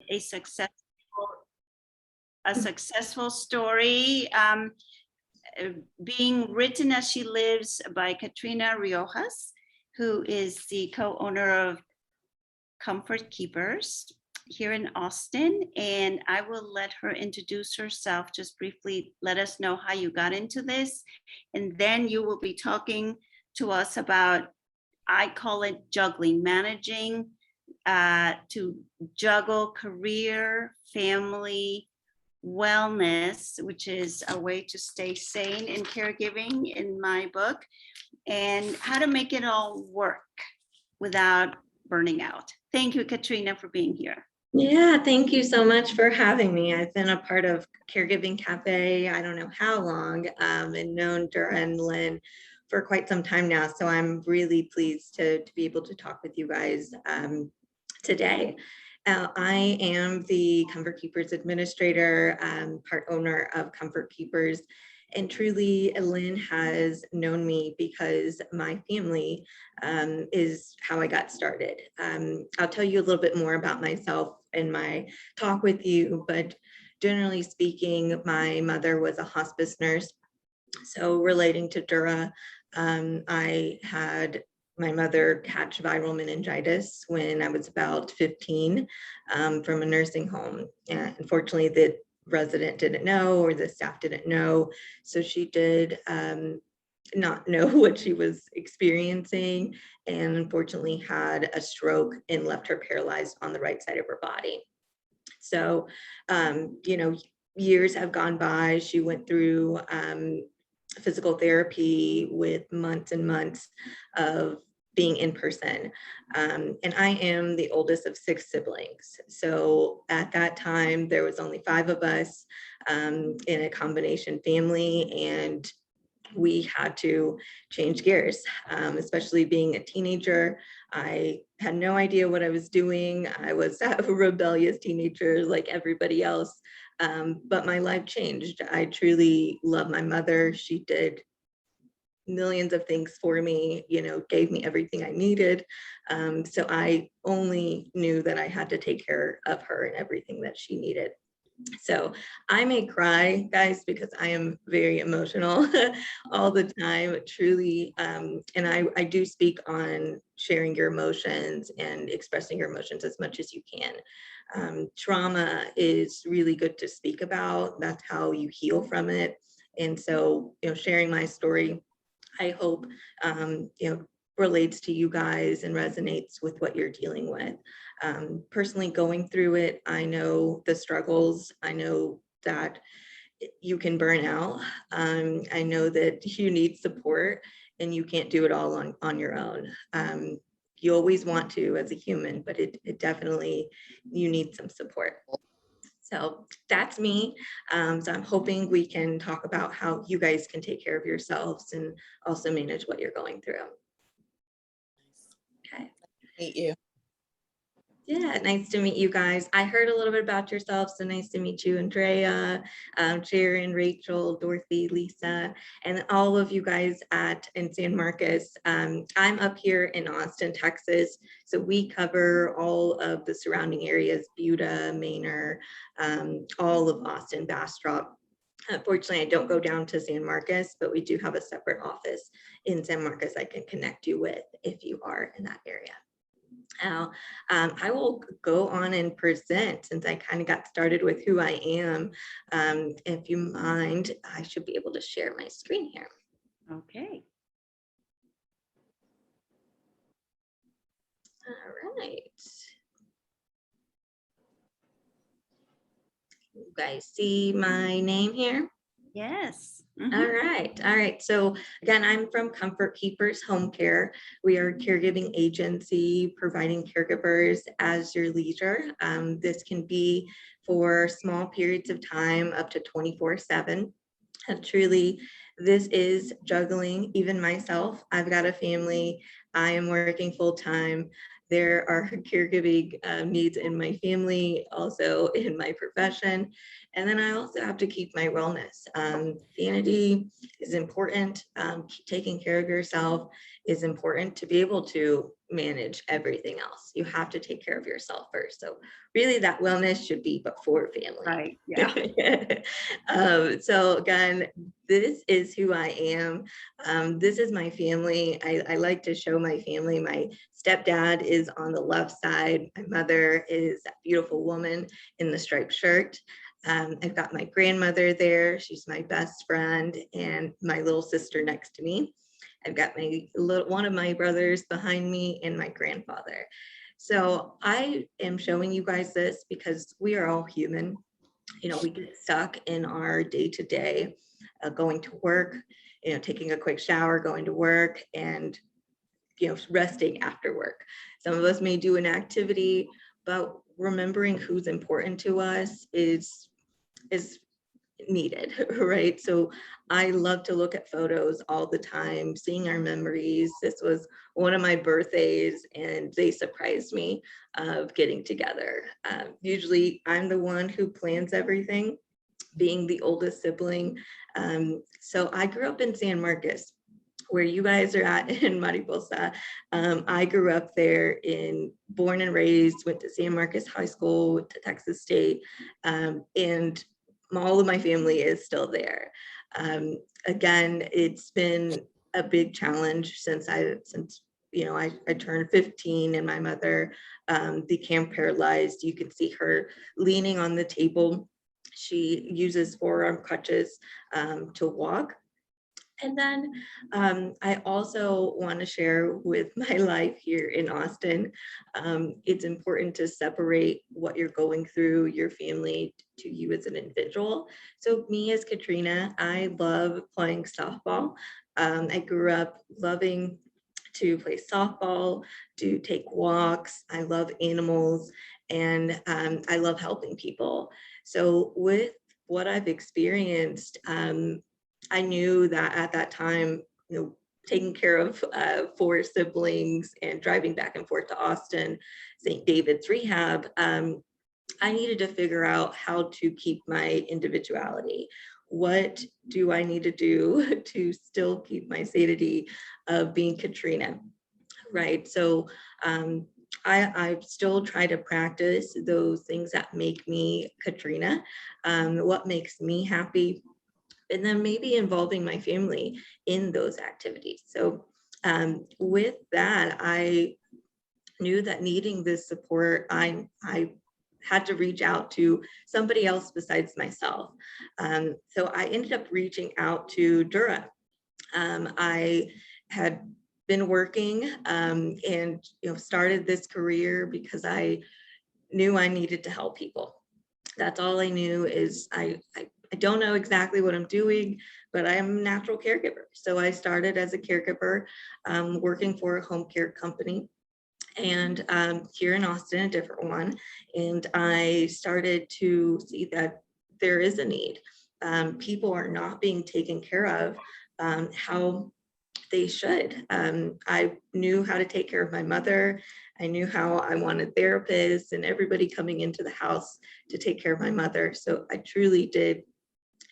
a successful story being written as she lives by Katrina Riojas, who is the co-owner of Comfort Keepers here in Austin. And I will let her introduce herself, just briefly let us know how you got into this. And then you will be talking to us about, I call it juggling, managing to juggle career, family, wellness, which is a way to stay sane in caregiving in my book, and how to make it all work without burning out. Thank you, Katrina, for being here. Yeah, thank you so much for having me. I've been a part of Caregiving Cafe, I don't know how long, and known Dura and Lynn for quite some time now. So I'm really pleased to be able to talk with you guys today. I am the Comfort Keepers administrator, part owner of Comfort Keepers. And truly, Lynn has known me because my family is how I got started. I'll tell you a little bit more about myself in my talk with you, but generally speaking, my mother was a hospice nurse. So relating to Dura, I had my mother catch viral meningitis when I was about 15 from a nursing home. And unfortunately, the resident didn't know, or the staff didn't know. So she did not know what she was experiencing, and unfortunately had a stroke and left her paralyzed on the right side of her body. So, you know, years have gone by. She went through physical therapy with months and months of being in person. And I am the oldest of 6 siblings. So at that time, there was only 5 of us in a combination family, and we had to change gears, especially being a teenager. I had no idea what I was doing. I was a rebellious teenager like everybody else. But my life changed. I truly love my mother. She did millions of things for me, you know, gave me everything I needed. So I only knew that I had to take care of her and everything that she needed. So I may cry, guys, because I am very emotional all the time, truly. And I do speak on sharing your emotions and expressing your emotions as much as you can. Trauma is really good to speak about. That's how you heal from it. And so, you know, sharing my story, I hope, you know, relates to you guys and resonates with what you're dealing with. Personally going through it, I know the struggles. I know that you can burn out. I know that you need support and you can't do it all on your own. You always want to as a human, but it definitely, you need some support. So that's me. So I'm hoping we can talk about how you guys can take care of yourselves and also manage what you're going through. Okay. Meet you. Yeah, nice to meet you guys. I heard a little bit about yourself, so nice to meet you, Andrea, Sharon, Rachel, Dorothy, Lisa, and all of you guys in San Marcos. I'm up here in Austin, Texas, so we cover all of the surrounding areas, Buda, Manor, all of Austin, Bastrop. Unfortunately, I don't go down to San Marcos, but we do have a separate office in San Marcos I can connect you with if you are in that area. Now, I will go on and present, since I kind of got started with who I am. If you mind, I should be able to share my screen here. Okay. All right. You guys see my name here? Yes. All right. So again, I'm from Comfort Keepers Home Care. We are a caregiving agency providing caregivers as your leisure. This can be for small periods of time up to 24/7. Truly, this is juggling. Even myself, I've got a family. I am working full time. There are caregiving needs in my family, also in my profession. And then I also have to keep my wellness. Sanity is important. Taking care of yourself is important to be able to manage everything else. You have to take care of yourself first. So really that wellness should be before family. Right. Yeah. So again, this is who I am. This is my family. I like to show my family. My stepdad is on the left side. My mother is that beautiful woman in the striped shirt. I've got my grandmother there. She's my best friend, and my little sister next to me. I've got one of my brothers behind me and my grandfather. So I am showing you guys this because we are all human. You know, we get stuck in our day-to-day, going to work, you know, taking a quick shower, going to work, and, you know, resting after work. Some of us may do an activity, but remembering who's important to us is needed, right? So I love to look at photos all the time, seeing our memories. This was one of my birthdays, and they surprised me of getting together. Usually I'm the one who plans everything, being the oldest sibling. So I grew up in San Marcos, where you guys are at in Mariposa. I grew up there, born and raised, went to San Marcos High School, went to Texas State, and all of my family is still there. Again, it's been a big challenge since you know, I turned 15 and my mother became paralyzed. You can see her leaning on the table. She uses forearm crutches to walk. And then I also want to share with my life here in Austin. It's important to separate what you're going through, your family, to you as an individual. So me as Katrina, I love playing softball. I grew up loving to play softball, to take walks. I love animals, and I love helping people. So with what I've experienced, I knew that at that time, you know, taking care of 4 siblings and driving back and forth to Austin, St. David's Rehab, I needed to figure out how to keep my individuality. What do I need to do to still keep my sanity of being Katrina, right? So I still try to practice those things that make me Katrina, what makes me happy, and then maybe involving my family in those activities. So with that, I knew that needing this support, I had to reach out to somebody else besides myself. So I ended up reaching out to Dura. I had been working and, you know, started this career because I knew I needed to help people. That's all I knew. Is I don't know exactly what I'm doing, but I am a natural caregiver. So I started as a caregiver, working for a home care company, and here in Austin, a different one. And I started to see that there is a need. People are not being taken care of how they should. I knew how to take care of my mother. I knew how I wanted therapists and everybody coming into the house to take care of my mother. So I truly did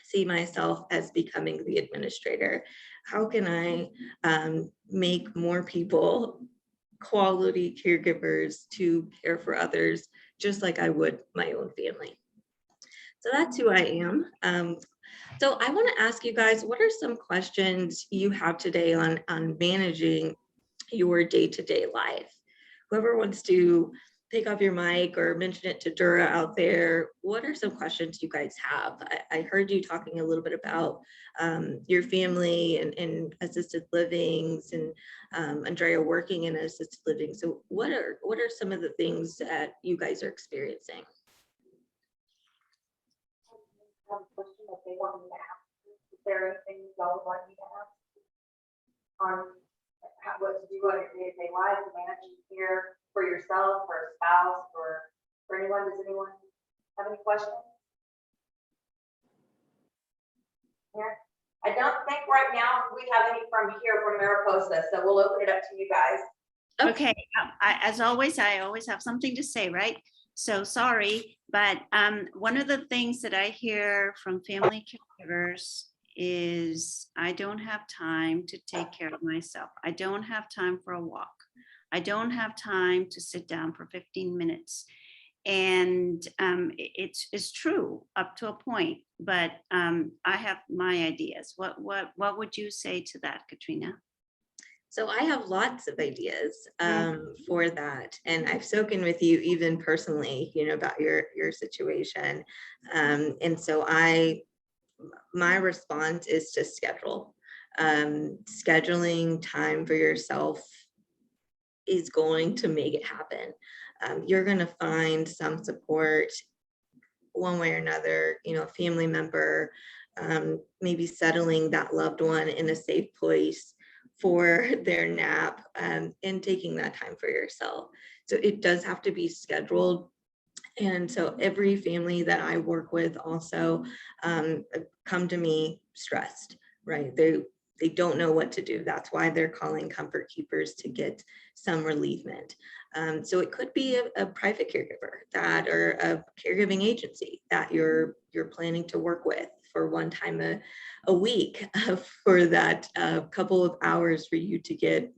see myself as becoming the administrator. How can I make more people quality caregivers to care for others, just like I would my own family? So that's who I am. So I want to ask you guys, what are some questions you have today on managing your day-to-day life? Whoever wants to pick up your mic or mention it to Dura out there, what are some questions you guys have? I heard you talking a little bit about your family and assisted livings, and Andrea working in assisted living. So what are some of the things that you guys are experiencing? Question that they want me to ask. Is there anything y'all would like me to ask on what to do on your day-to-day life, managing care for yourself, for a spouse, for anyone? Does anyone have any questions? Yeah, I don't think right now we have any from here from Mariposa, so we'll open it up to you guys. Okay, as always, I always have something to say, right? So sorry, but one of the things that I hear from family caregivers is I don't have time to take care of myself. I don't have time for a walk. I don't have time to sit down for 15 minutes. And it's true up to a point, but I have my ideas. What would you say to that, Katrina? So I have lots of ideas for that. And I've spoken with you even personally, about your situation. And so my response is to schedule. Scheduling time for yourself is going to make it happen. You're going to find some support one way or another, a family member, maybe settling that loved one in a safe place for their nap, and taking that time for yourself. So it does have to be scheduled. And so every family that I work with also come to me stressed, right? They don't know what to do. That's why they're calling comfort keepers to get some relievement. So it could be a private caregiver or a caregiving agency that you're planning to work with for one time a week for that couple of hours for you to get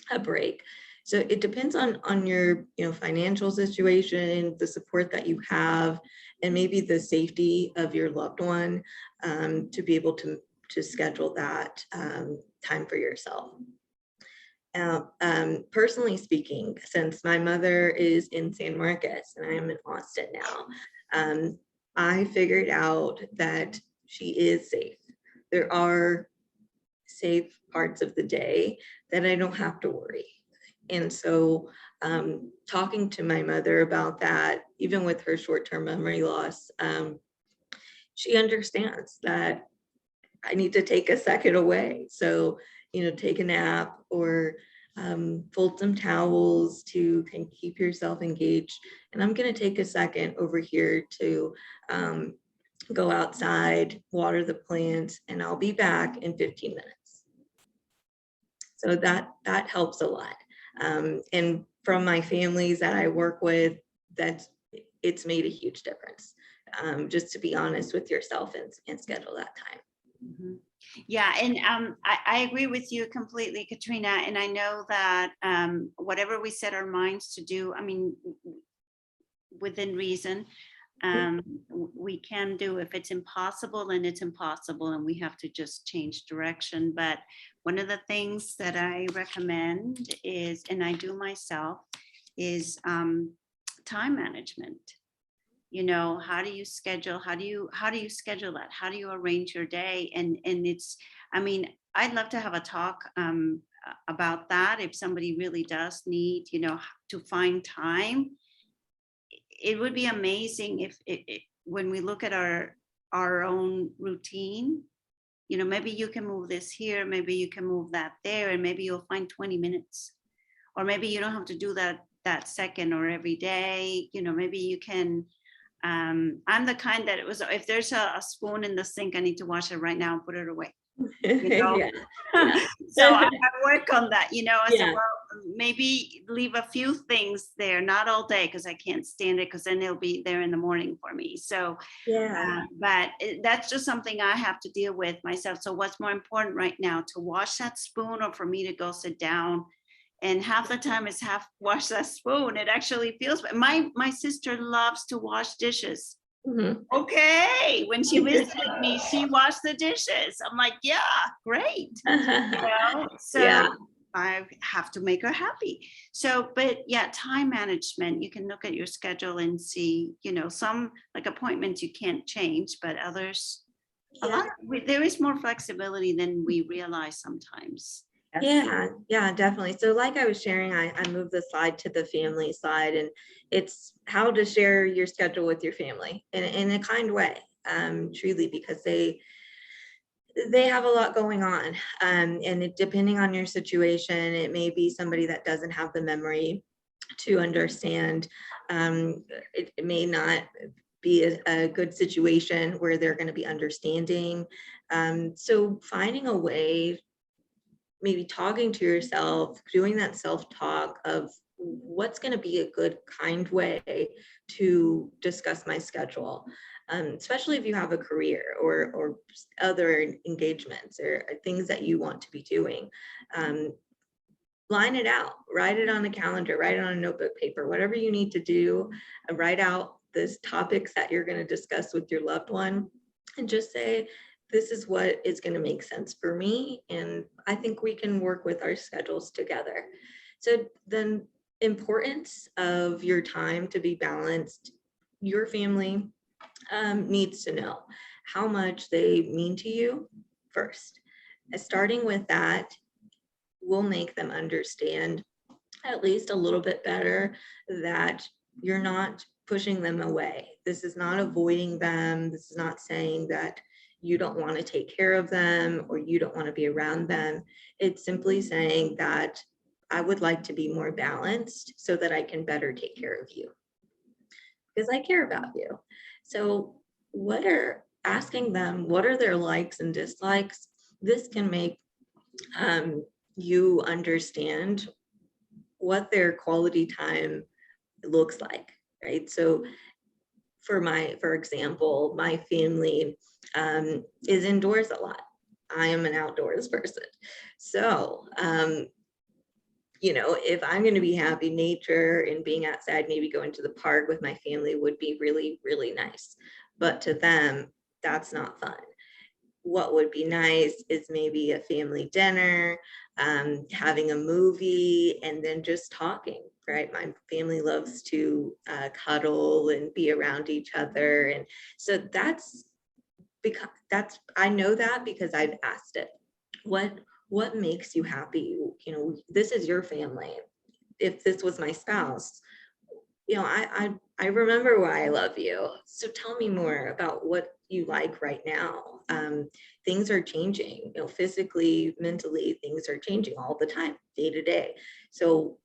a break. So it depends on your financial situation, the support that you have, and maybe the safety of your loved one to be able to schedule that time for yourself. Now, personally speaking, since my mother is in San Marcos and I am in Austin now, I figured out that she is safe. There are safe parts of the day that I don't have to worry. And so talking to my mother about that, even with her short-term memory loss, she understands that I need to take a second away. So, take a nap or fold some towels to keep yourself engaged. And I'm going to take a second over here to go outside, water the plants, and I'll be back in 15 minutes. So that helps a lot. And from my families that I work with, it's made a huge difference. Just to be honest with yourself and schedule that time. Mm-hmm. Yeah, and I agree with you completely, Katrina. And I know that whatever we set our minds to do, I mean, within reason, we can do. If it's impossible, then it's impossible, and we have to just change direction. But one of the things that I recommend is, and I do myself, is time management. How do you schedule? How do you schedule that? How do you arrange your day? And it's, I mean, I'd love to have a talk about that. If somebody really does need, to find time, it would be amazing if when we look at our own routine, maybe you can move this here, maybe you can move that there, and maybe you'll find 20 minutes, or maybe you don't have to do that second or every day. Maybe you can. I'm the kind that if there's a spoon in the sink, I need to wash it right now and put it away. Yeah. So I work on that, I said, Yeah. well, maybe leave a few things there, not all day, because I can't stand it, because then it'll be there in the morning for me. So but that's just something I have to deal with myself. So what's more important right now, to wash that spoon, or for me to go sit down? And half the time is wash that spoon. It actually feels, my sister loves to wash dishes. Mm-hmm. Okay, when she visited me, she washed the dishes. I'm like, yeah, great. So yeah. I have to make her happy. So, but yeah, time management, you can look at your schedule and see, some like appointments you can't change, but others, there is more flexibility than we realize sometimes. Yeah, definitely. So like I was sharing, I moved the slide to the family slide, and it's how to share your schedule with your family in a kind way, truly, because they have a lot going on. And depending on your situation, it may be somebody that doesn't have the memory to understand. It may not be a good situation where they're going to be understanding. So finding a way, maybe talking to yourself, doing that self-talk of what's going to be a good, kind way to discuss my schedule. especially if you have a career or other engagements or things that you want to be doing. Line it out, write it on a calendar, write it on a notebook paper, whatever you need to do, write out these topics that you're going to discuss with your loved one, and just say, this is what is going to make sense for me, and I think we can work with our schedules together. So the importance of your time to be balanced, your family needs to know how much they mean to you first. Starting with that will make them understand at least a little bit better that you're not pushing them away. This is not avoiding them. This is not saying that you don't want to take care of them or you don't want to be around them. It's simply saying that I would like to be more balanced so that I can better take care of you because I care about you. So asking them, what are their likes and dislikes? This can make you understand what their quality time looks like, right? So for example, my family is indoors a lot. I am an outdoors person. So, if I'm going to be happy, nature and being outside, maybe going to the park with my family would be really, really nice. But to them, that's not fun. What would be nice is maybe a family dinner, having a movie, and then just talking, right? My family loves to cuddle and be around each other. And so I know that because I've asked it. What makes you happy? This is your family. If this was my spouse, I remember why I love you. So tell me more about what you like right now. Things are changing, physically, mentally, things are changing all the time, day to day. So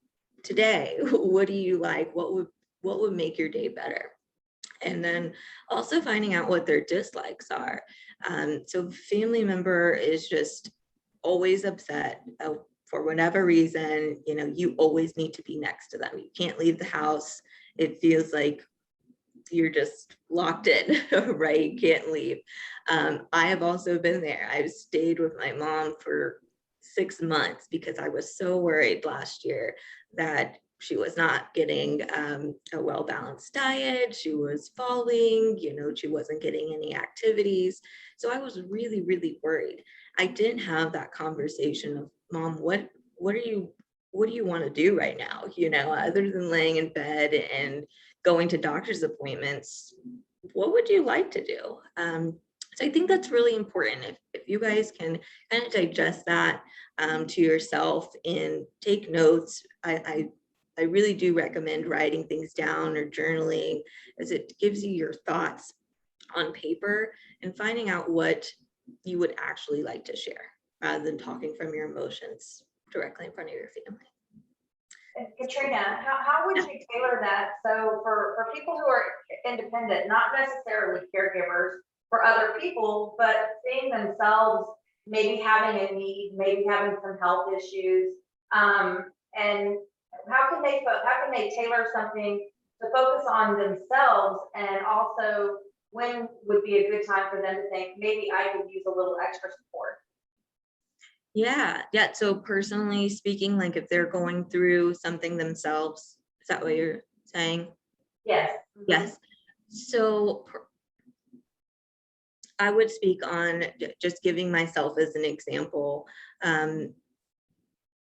today, what do you like? What would make your day better? And then also finding out what their dislikes are. So family member is just always upset for whatever reason, you always need to be next to them. You can't leave the house. It feels like you're just locked in, right? You can't leave. I have also been there. I've stayed with my mom for 6 months because I was so worried last year that she was not getting a well-balanced diet. She was falling, she wasn't getting any activities. So I was really, really worried. I didn't have that conversation of, Mom, what do you want to do right now? Other than laying in bed and going to doctor's appointments, what would you like to do? So I think that's really important. If you guys can kind of digest that to yourself and take notes, I really do recommend writing things down or journaling, as it gives you your thoughts on paper and finding out what you would actually like to share rather than talking from your emotions directly in front of your family. And Katrina, how would you tailor that? So for people who are independent, not necessarily caregivers for other people, but seeing themselves maybe having a need, maybe having some health issues, and how can they tailor something to focus on themselves, and also when would be a good time for them to think, maybe I could use a little extra support? Yeah. So personally speaking, like if they're going through something themselves, is that what you're saying? Yes. Yes. So I would speak on just giving myself as an example.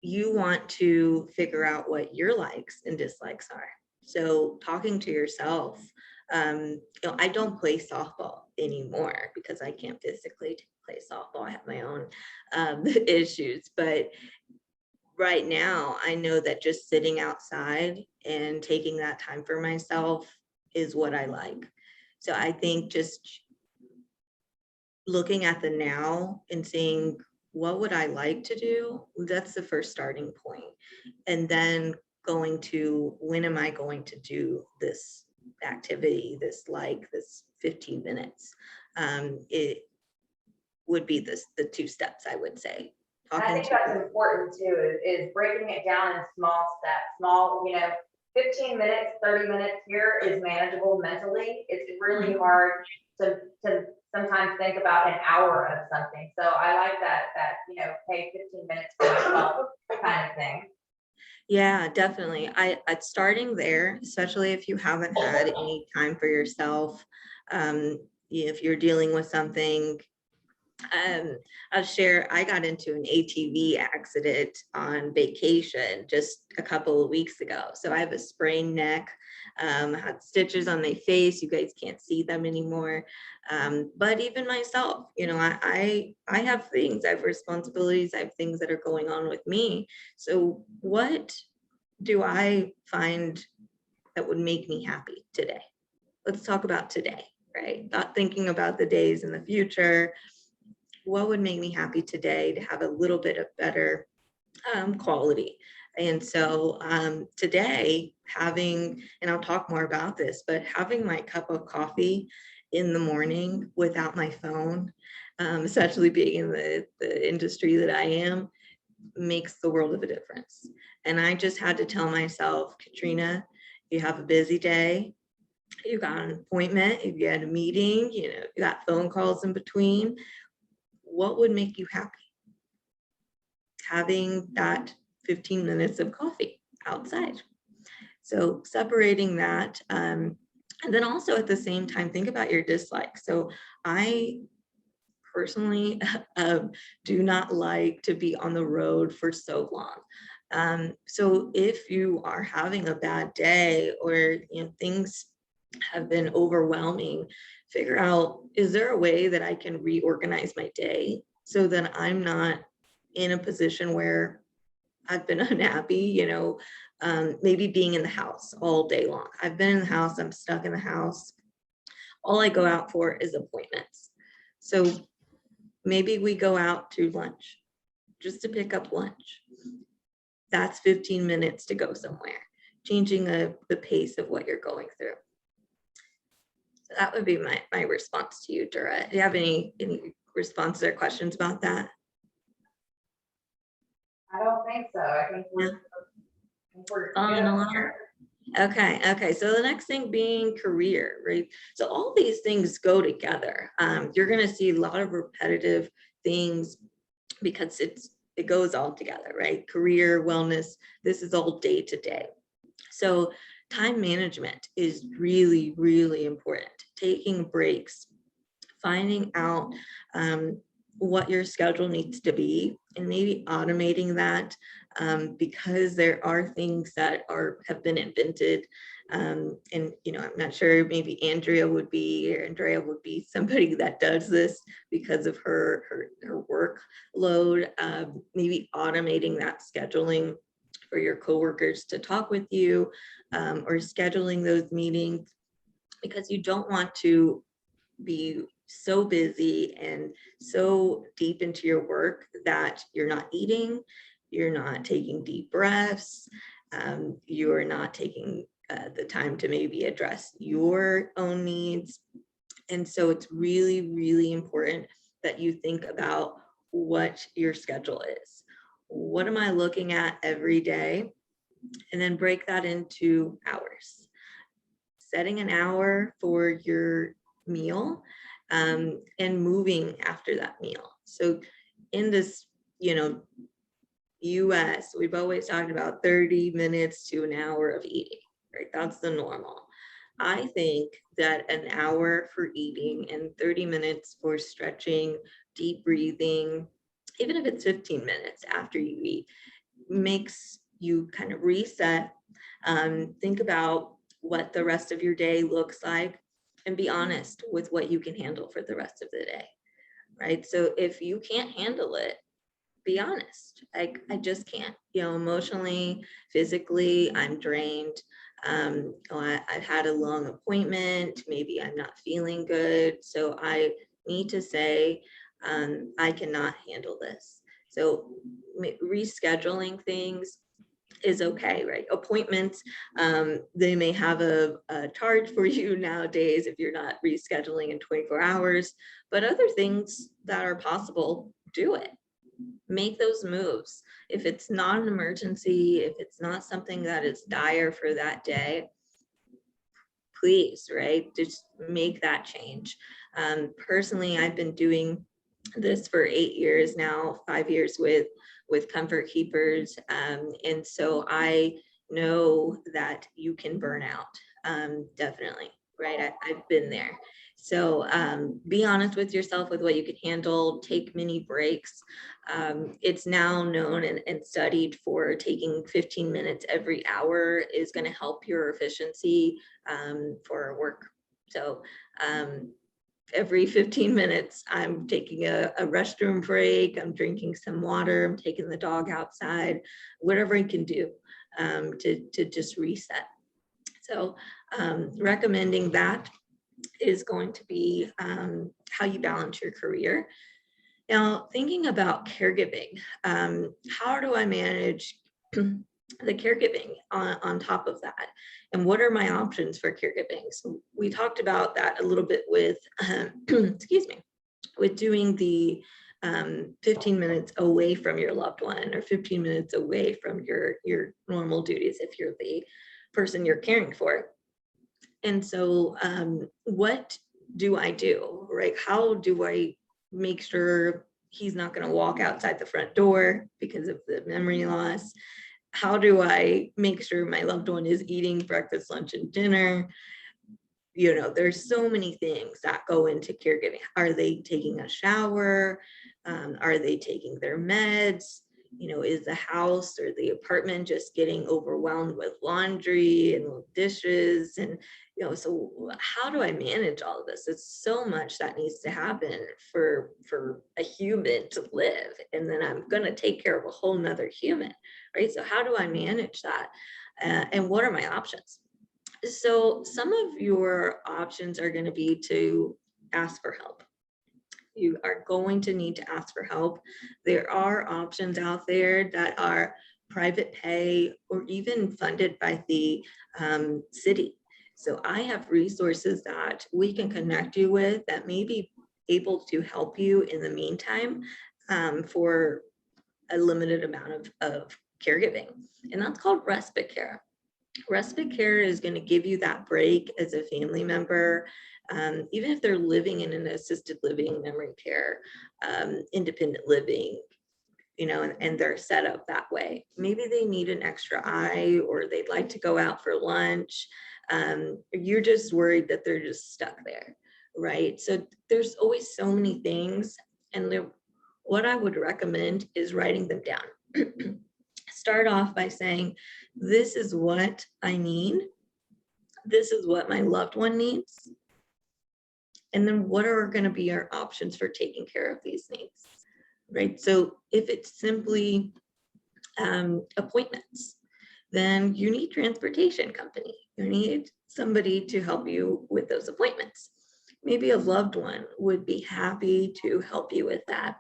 You want to figure out what your likes and dislikes are. So talking to yourself, I don't play softball anymore because I can't physically play softball. I have my own issues, but right now I know that just sitting outside and taking that time for myself is what I like. So I think just looking at the now and seeing what would I like to do, that's the first starting point. And then going to, when am I going to do this activity, this 15 minutes? It would be the 2 steps, I would say. I think that's important too, is breaking it down in small steps, small, 15 minutes, 30 minutes here is manageable mentally. It's really hard to sometimes think about an hour of something. So I like that, hey, 15 minutes for myself kind of thing. Yeah, definitely. I starting there, especially if you haven't had any time for yourself, if you're dealing with something. I'll share, I got into an ATV accident on vacation just a couple of weeks ago. So I have a sprained neck, had stitches on my face. You guys can't see them anymore. But even myself, I have things, I have responsibilities, I have things that are going on with me. So what do I find that would make me happy today? Let's talk about today, right? Not thinking about the days in the future. What would make me happy today to have a little bit of better quality? And so today having, and I'll talk more about this, but having my cup of coffee in the morning without my phone, especially being in the industry that I am, makes the world of a difference. And I just had to tell myself, Katrina, you have a busy day, you got an appointment, you had a meeting, you got phone calls in between. What would make you happy? Having that 15 minutes of coffee outside. So separating that, and then also at the same time, think about your dislikes. So I personally do not like to be on the road for so long. So if you are having a bad day or things have been overwhelming, figure out, is there a way that I can reorganize my day so that I'm not in a position where I've been unhappy, maybe being in the house all day long. I've been in the house, I'm stuck in the house. All I go out for is appointments. So maybe we go out to lunch, just to pick up lunch. That's 15 minutes to go somewhere, changing the pace of what you're going through. So that would be my response to you, Dura. Do you have any responses or questions about that? I don't think so. I think we're Following along. Okay. So the next thing being career, right? So all these things go together. You're going to see a lot of repetitive things because it goes all together, right? Career, wellness, this is all day to day. So time management is really, really important. Taking breaks, finding out what your schedule needs to be, and maybe automating that because there are things that have been invented. And I'm not sure, maybe Andrea would be somebody that does this because of her workload. Maybe automating that scheduling for your coworkers to talk with you, or scheduling those meetings, because you don't want to be so busy and so deep into your work that you're not eating, you're not taking deep breaths, you are not taking the time to maybe address your own needs. And so it's really, really important that you think about what your schedule is. What am I looking at every day? And then break that into hours. Setting an hour for your meal, and moving after that meal. So in this, US, we've always talked about 30 minutes to an hour of eating, right? That's the normal. I think that an hour for eating and 30 minutes for stretching, deep breathing, even if it's 15 minutes after you eat, makes you kind of reset, think about what the rest of your day looks like, and be honest with what you can handle for the rest of the day, right? So if you can't handle it, be honest. I just can't, emotionally, physically, I'm drained. I've had a long appointment, maybe I'm not feeling good. So I need to say, I cannot handle this. So rescheduling things is okay, right? Appointments, they may have a charge for you nowadays if you're not rescheduling in 24 hours, but other things that are possible, do it. make those moves. If it's not an emergency, if it's not something that is dire for that day, please, right, just make that change. Personally, I've been doing this for 8 years now, 5 years with Comfort Keepers. And so I know that you can burn out, definitely, right? I've been there. So be honest with yourself with what you can handle, take mini breaks. It's now known and studied for taking 15 minutes every hour is going to help your efficiency for work. So every 15 minutes, I'm taking a restroom break, I'm drinking some water, I'm taking the dog outside, whatever I can do to just reset. So recommending that is going to be how you balance your career. Now, thinking about caregiving, how do I manage the caregiving on top of that? And what are my options for caregiving? So we talked about that a little bit with, excuse me, with doing the 15 minutes away from your loved one or 15 minutes away from your normal duties if you're the person you're caring for. And so what do I do, right? How do I make sure he's not going to walk outside the front door because of the memory loss? How do I make sure my loved one is eating breakfast, lunch, and dinner? You know, there's so many things that go into caregiving. Are they taking a shower? Are they taking their meds? You know, is the house or the apartment just getting overwhelmed with laundry and dishes? And, you know, so how do I manage all of this? It's so much that needs to happen for a human to live. And then I'm going to take care of a whole nother human, right? So how do I manage that? And what are my options? So some of your options are going to be to ask for help. You are going to need to ask for help. There are options out there that are private pay or even funded by the city. So I have resources that we can connect you with that may be able to help you in the meantime for a limited amount of caregiving. And that's called respite care. Respite care is going to give you that break as a family member, even if they're living in an assisted living, memory care, independent living, you know, and they're set up that way. Maybe they need an extra eye or they'd like to go out for lunch. You're just worried that they're just stuck there, right? So there's always so many things. And what I would recommend is writing them down. Start off by saying, this is what I need. This is what my loved one needs. And then what are going to be our options for taking care of these needs, right? So if it's simply appointments, then you need transportation company. You need somebody to help you with those appointments. Maybe a loved one would be happy to help you with that.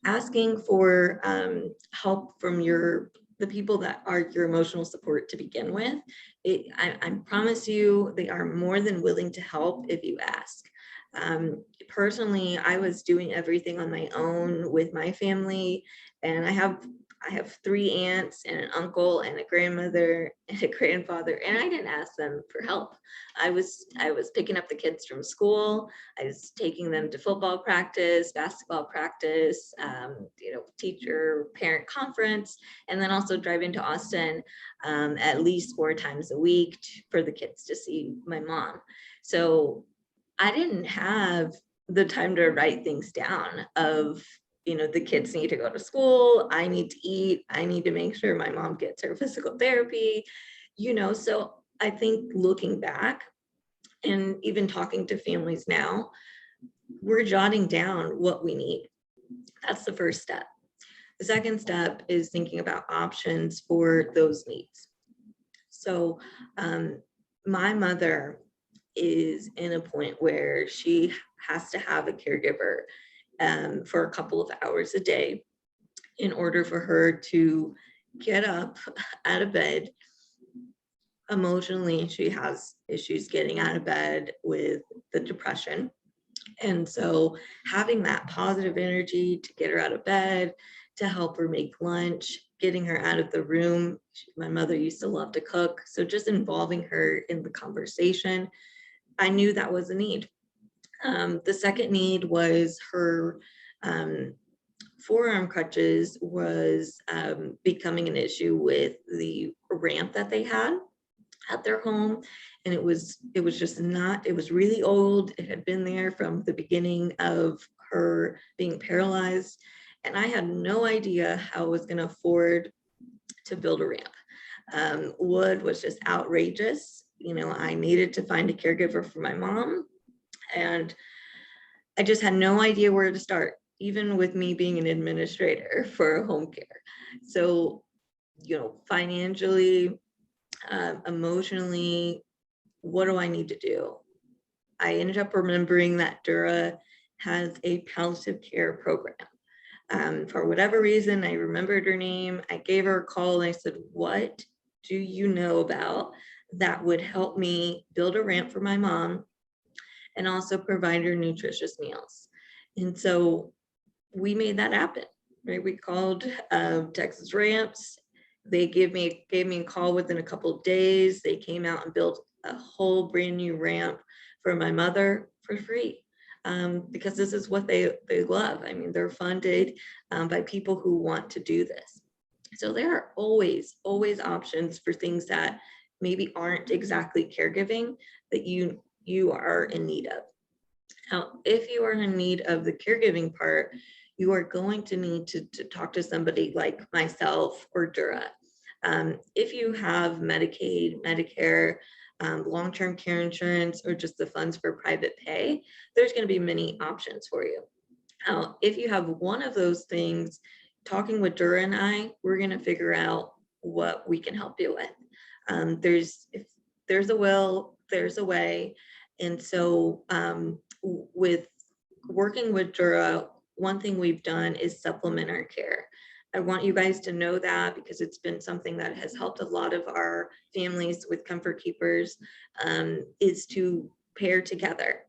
Asking for help from the people that are your emotional support to begin with. I promise you, they are more than willing to help if you ask. Personally, I was doing everything on my own with my family, and I have 3 aunts and an uncle and a grandmother and a grandfather, and I didn't ask them for help. I was picking up the kids from school. I was taking them to football practice, basketball practice, you know, teacher parent conference, and then also driving to Austin at least 4 times a week for the kids to see my mom. So I didn't have the time to write things down of, you know, the kids need to go to school, I need to eat, I need to make sure my mom gets her physical therapy, you know. So I think looking back and even talking to families now, we're jotting down what we need. That's the first step. The second step is thinking about options for those needs. So my mother is in a point where she has to have a caregiver for a couple of hours a day in order for her to get up out of bed. Emotionally, she has issues getting out of bed with the depression. And so having that positive energy to get her out of bed, to help her make lunch, getting her out of the room. My mother used to love to cook. So just involving her in the conversation, I knew that was a need. The second need was her forearm crutches was becoming an issue with the ramp that they had at their home. And it was just not, it was really old. It had been there from the beginning of her being paralyzed. And I had no idea how I was going to afford to build a ramp. Wood was just outrageous. You know, I needed to find a caregiver for my mom. And I just had no idea where to start, even with me being an administrator for home care. So, you know, financially, emotionally, what do I need to do? I ended up remembering that Dura has a palliative care program. For whatever reason, I remembered her name. I gave her a call and I said, what do you know about that would help me build a ramp for my mom and also provide her nutritious meals? And so we made that happen, right? We called Texas Ramps. They gave me a call within a couple of days. They came out and built a whole brand new ramp for my mother for free, because this is what they love. I mean, they're funded by people who want to do this. So there are always options for things that maybe aren't exactly caregiving that you are in need of. Now, if you are in need of the caregiving part, you are going to need to talk to somebody like myself or Dura. If you have Medicaid, Medicare, long-term care insurance, or just the funds for private pay, there's going to be many options for you. Now, if you have one of those things, talking with Dura and I, we're going to figure out what we can help you with. If there's a will, there's a way. And so with working with Dura, one thing we've done is supplement our care. I want you guys to know that because it's been something that has helped a lot of our families with Comfort Keepers, is to pair together.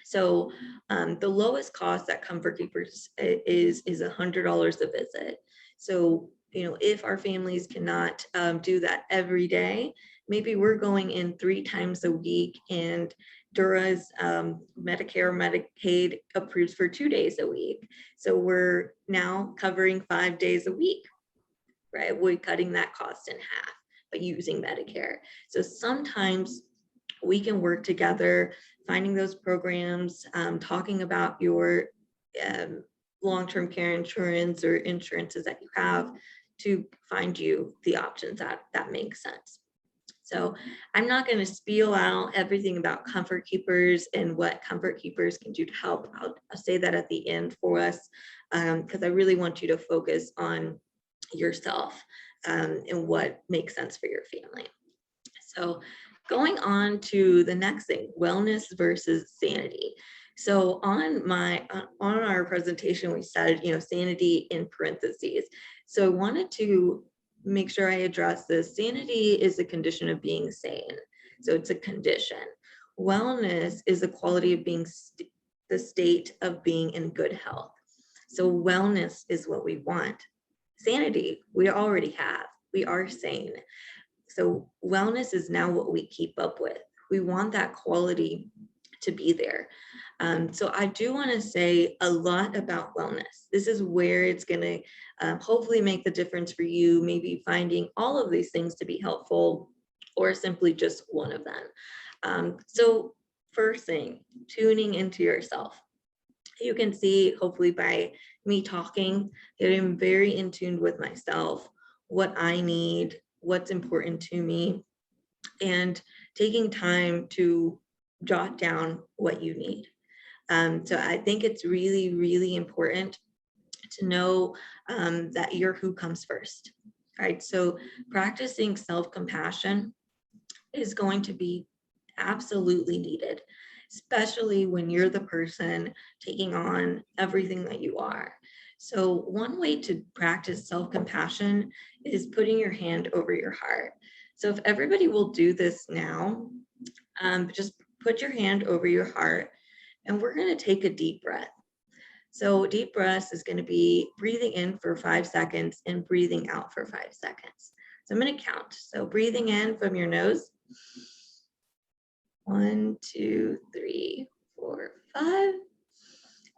So the lowest cost at Comfort Keepers is $100 a visit. So, you know, if our families cannot do that every day, maybe we're going in 3 times a week, and Dura's Medicare, Medicaid approves for 2 days a week. So we're now covering 5 days a week, right? We're cutting that cost in half, but using Medicare. So sometimes we can work together, finding those programs, talking about your long-term care insurance or insurances that you have to find you the options that make sense. So I'm not going to spiel out everything about Comfort Keepers and what Comfort Keepers can do to help. I'll say that at the end for us, because I really want you to focus on yourself and what makes sense for your family. So going on to the next thing, wellness versus sanity. So on our presentation, we said, you know, sanity in parentheses. So I wanted to make sure I address this. Sanity is a condition of being sane. So it's a condition. Wellness is the quality of being the state of being in good health. So wellness is what we want. Sanity, we already have. We are sane. So wellness is now what we keep up with. We want that quality to be there. So I do want to say a lot about wellness. This is where it's going to hopefully make the difference for you, maybe finding all of these things to be helpful or simply just one of them. So first thing, tuning into yourself. You can see hopefully by me talking that I'm very in tune with myself, what I need, what's important to me, and taking time to jot down what you need. So I think it's really, really important to know that your who comes first, right? So practicing self-compassion is going to be absolutely needed, especially when you're the person taking on everything that you are. So one way to practice self-compassion is putting your hand over your heart. So if everybody will do this now, just put your hand over your heart And we're going to take a deep breath. So deep breaths is going to be breathing in for 5 seconds and breathing out for 5 seconds. So I'm going to count. So breathing in from your nose. 1, 2, 3, 4, 5.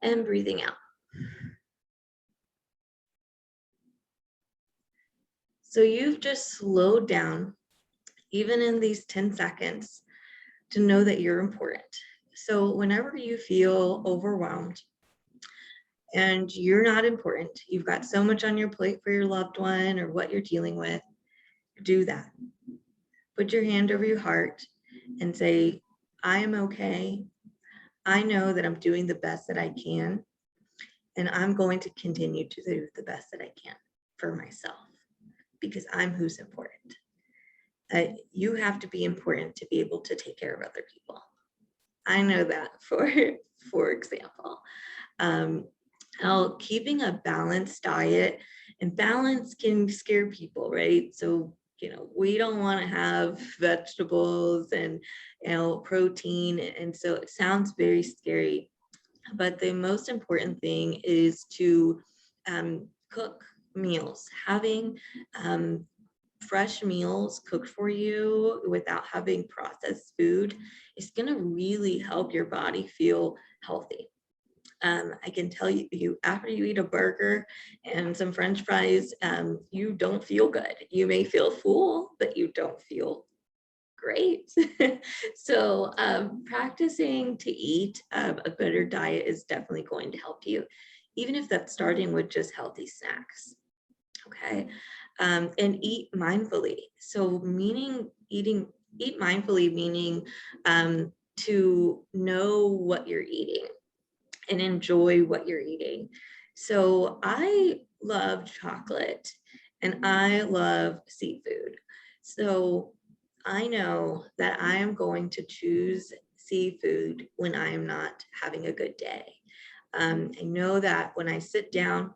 And breathing out. So you've just slowed down, even in these 10 seconds, to know that you're important. So whenever you feel overwhelmed and you're not important, you've got so much on your plate for your loved one or what you're dealing with, do that. Put your hand over your heart and say, I am okay. I know that I'm doing the best that I can, and I'm going to continue to do the best that I can for myself because I'm who's important. You have to be important to be able to take care of other people. I know that for example. Now, keeping a balanced diet, and balance can scare people, right? So, we don't want to have vegetables and, protein. And so it sounds very scary, but the most important thing is to cook meals, having fresh meals cooked for you without having processed food is going to really help your body feel healthy. I can tell you after you eat a burger and some French fries, you don't feel good. You may feel full, but you don't feel great. So practicing to eat a better diet is definitely going to help you, even if that's starting with just healthy snacks. Okay. And eat mindfully. So eat mindfully, meaning to know what you're eating and enjoy what you're eating. So I love chocolate and I love seafood. So I know that I am going to choose seafood when I am not having a good day. I know that when I sit down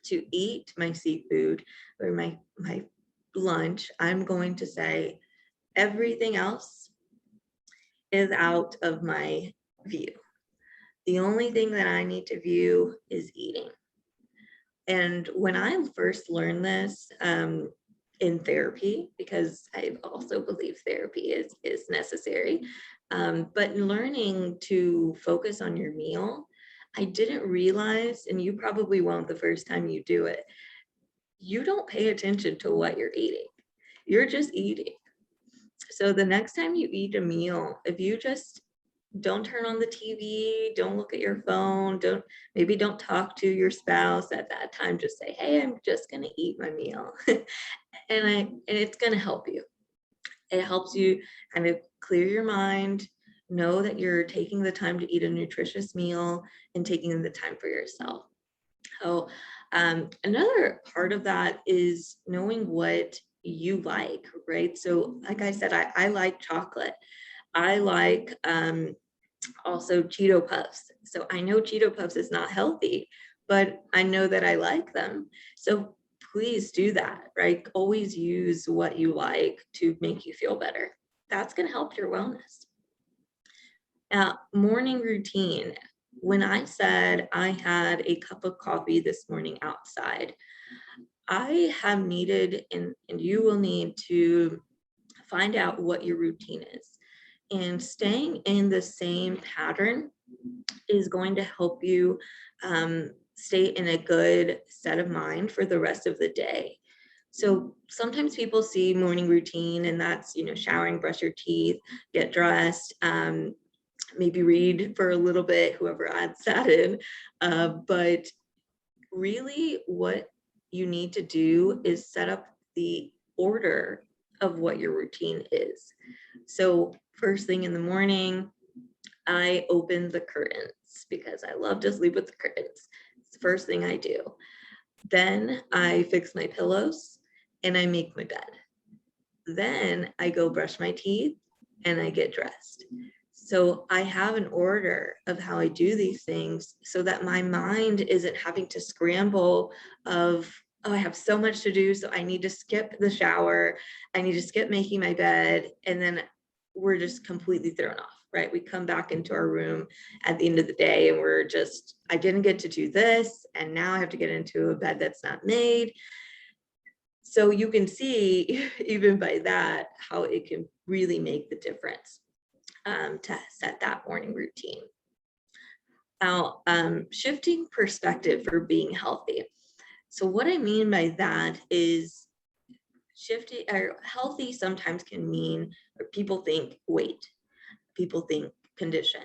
to eat my seafood or my lunch, I'm going to say everything else is out of my view. The only thing that I need to view is eating. And when I first learned this in therapy, because I also believe therapy is necessary, but in learning to focus on your meal, I didn't realize, and you probably won't the first time you do it, you don't pay attention to what you're eating. You're just eating. So the next time you eat a meal, if you just don't turn on the TV, don't look at your phone, maybe don't talk to your spouse at that time, just say, hey, I'm just gonna eat my meal. and it's gonna help you. It helps you kind of clear your mind, know that you're taking the time to eat a nutritious meal and taking the time for yourself. So another part of that is knowing what you like, right? So like I said, I like chocolate. I like also Cheeto Puffs. So I know Cheeto Puffs is not healthy, but I know that I like them. So please do that, right? Always use what you like to make you feel better. That's going to help your wellness. Now, morning routine. When I said I had a cup of coffee this morning outside, I have needed, and you will need to find out what your routine is. And staying in the same pattern is going to help you stay in a good set of mind for the rest of the day. So sometimes people see morning routine and that's, showering, brush your teeth, get dressed, maybe read for a little bit, whoever adds that in. But really what you need to do is set up the order of what your routine is. So first thing in the morning, I open the curtains because I love to sleep with the curtains. It's the first thing I do. Then I fix my pillows and I make my bed. Then I go brush my teeth and I get dressed. So I have an order of how I do these things so that my mind isn't having to scramble of, oh, I have so much to do, so I need to skip the shower. I need to skip making my bed. And then we're just completely thrown off, right? We come back into our room at the end of the day and we're just, I didn't get to do this, and now I have to get into a bed that's not made. So you can see even by that, how it can really make the difference to set that morning routine. Now, shifting perspective for being healthy. So what I mean by that is shifting, or healthy sometimes can mean, or people think weight, people think conditions,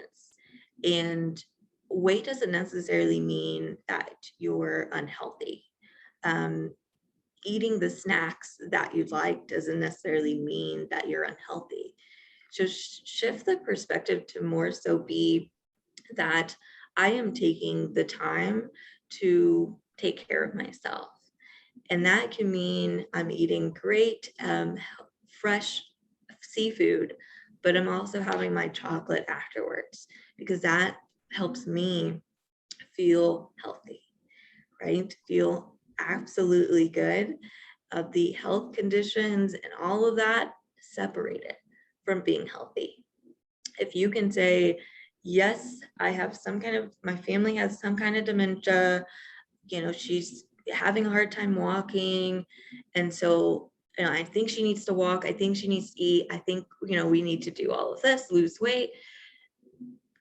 and weight doesn't necessarily mean that you're unhealthy. Eating the snacks that you'd like doesn't necessarily mean that you're unhealthy. So shift the perspective to more so be that I am taking the time to take care of myself. And that can mean I'm eating great, fresh seafood, but I'm also having my chocolate afterwards, because that helps me feel healthy, right? Feel absolutely good. Of the health conditions and all of that separated from being healthy. If you can say, yes, I have some kind of, my family has some kind of dementia, you know, she's having a hard time walking, and so, you know, I think she needs to walk, I think she needs to eat, I think, you know, we need to do all of this, lose weight.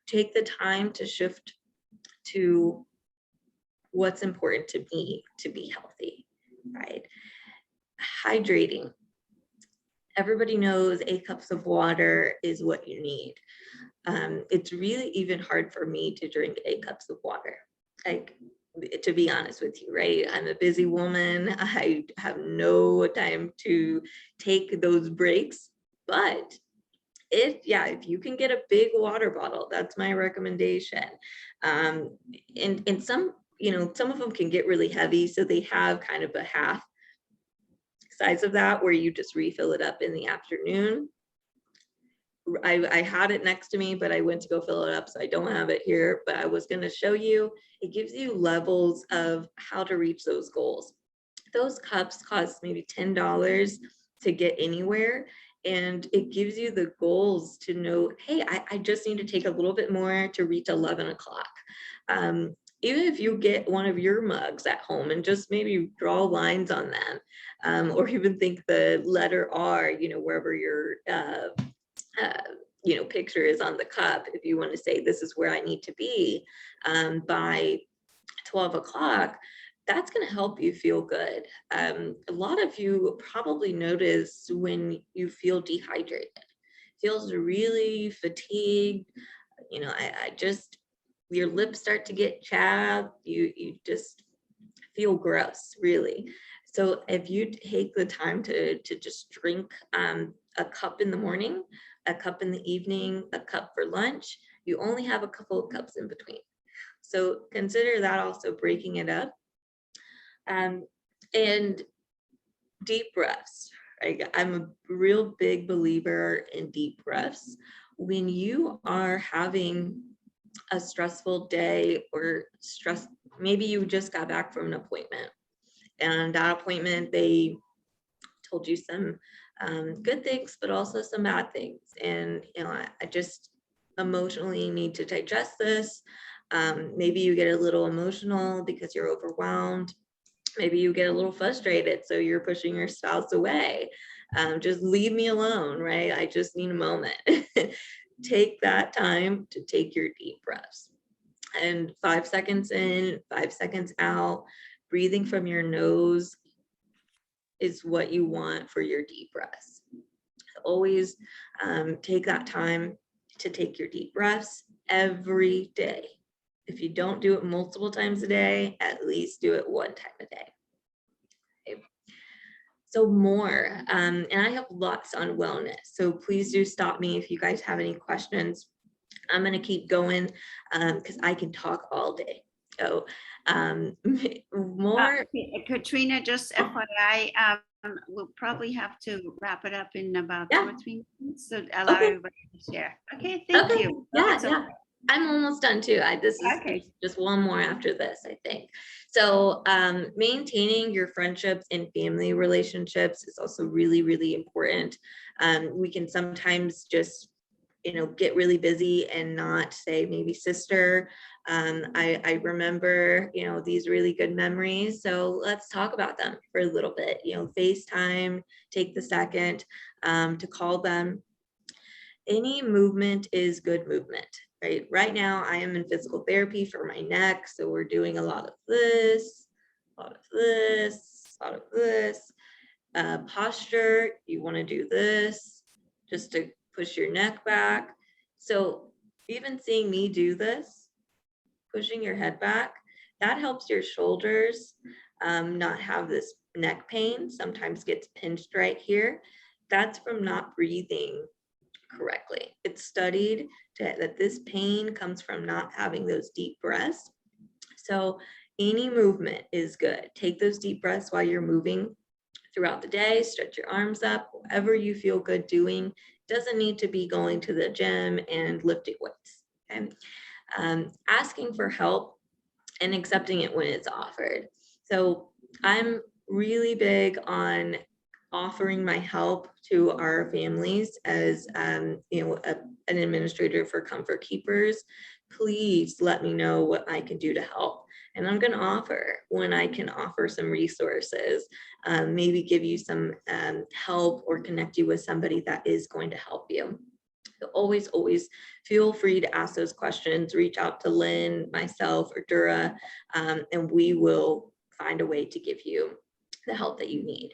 Take the time to shift to what's important to me to be healthy, right? Hydrating. Everybody knows 8 cups of water is what you need. It's really even hard for me to drink 8 cups of water, like, to be honest with you, right? I'm a busy woman. I have no time to take those breaks, but if you can get a big water bottle, that's my recommendation. And some, you know, some of them can get really heavy, so they have kind of a half size of that where you just refill it up in the afternoon. I had it next to me, but I went to go fill it up, so I don't have it here, but I was going to show you. It gives you levels of how to reach those goals. Those cups cost maybe $10 to get anywhere, and it gives you the goals to know, hey, I just need to take a little bit more to reach 11 o'clock. Even if you get one of your mugs at home and just maybe draw lines on them, or even think the letter R, you know, wherever your you know, picture is on the cup, if you want to say this is where I need to be by 12 o'clock, that's going to help you feel good. A lot of you probably notice when you feel dehydrated, feels really fatigued, you know, I just, your lips start to get chapped, you just feel gross, really. So if you take the time to just drink a cup in the morning, a cup in the evening, a cup for lunch, you only have a couple of cups in between. So consider that also breaking it up. And deep breaths. I'm a real big believer in deep breaths. When you are having a stressful day or maybe you just got back from an appointment, and that appointment, they told you some good things, but also some bad things. And, you know, I just emotionally need to digest this. Maybe you get a little emotional because you're overwhelmed. Maybe you get a little frustrated, so you're pushing your spouse away. Just leave me alone, right? I just need a moment. Take that time to take your deep breaths. And 5 seconds in, 5 seconds out, breathing from your nose is what you want for your deep breaths. Always take that time to take your deep breaths every day. If you don't do it multiple times a day, at least do it 1 time a day. Okay. So more, and I have lots on wellness, so please do stop me if you guys have any questions. I'm going to keep going because I can talk all day. So more. Katrina, just FYI, we'll probably have to wrap it up in about 2 or 3 minutes, so allow everybody to share. Okay, thank you. Yeah. I'm almost done too. This is just one more after this, I think. So maintaining your friendships and family relationships is also really, really important. We can sometimes just get really busy and not say maybe sister. I remember, these really good memories. So let's talk about them for a little bit. FaceTime, take the second to call them. Any movement is good movement, right? Right now, I am in physical therapy for my neck. So we're doing a lot of this, a lot of this, a lot of this. Posture, you want to do this just to push your neck back. So even seeing me do this, pushing your head back, that helps your shoulders not have this neck pain. Sometimes gets pinched right here. That's from not breathing correctly. It's studied that this pain comes from not having those deep breaths. So any movement is good. Take those deep breaths while you're moving throughout the day. Stretch your arms up, whatever you feel good doing. Doesn't need to be going to the gym and lifting weights. Okay? Asking for help and accepting it when it's offered. So I'm really big on offering my help to our families as an administrator for Comfort Keepers. Please let me know what I can do to help. And I'm going to offer when I can offer some resources, maybe give you some help or connect you with somebody that is going to help you. So always feel free to ask those questions. Reach out to Lynn, myself, or Dura, and we will find a way to give you the help that you need.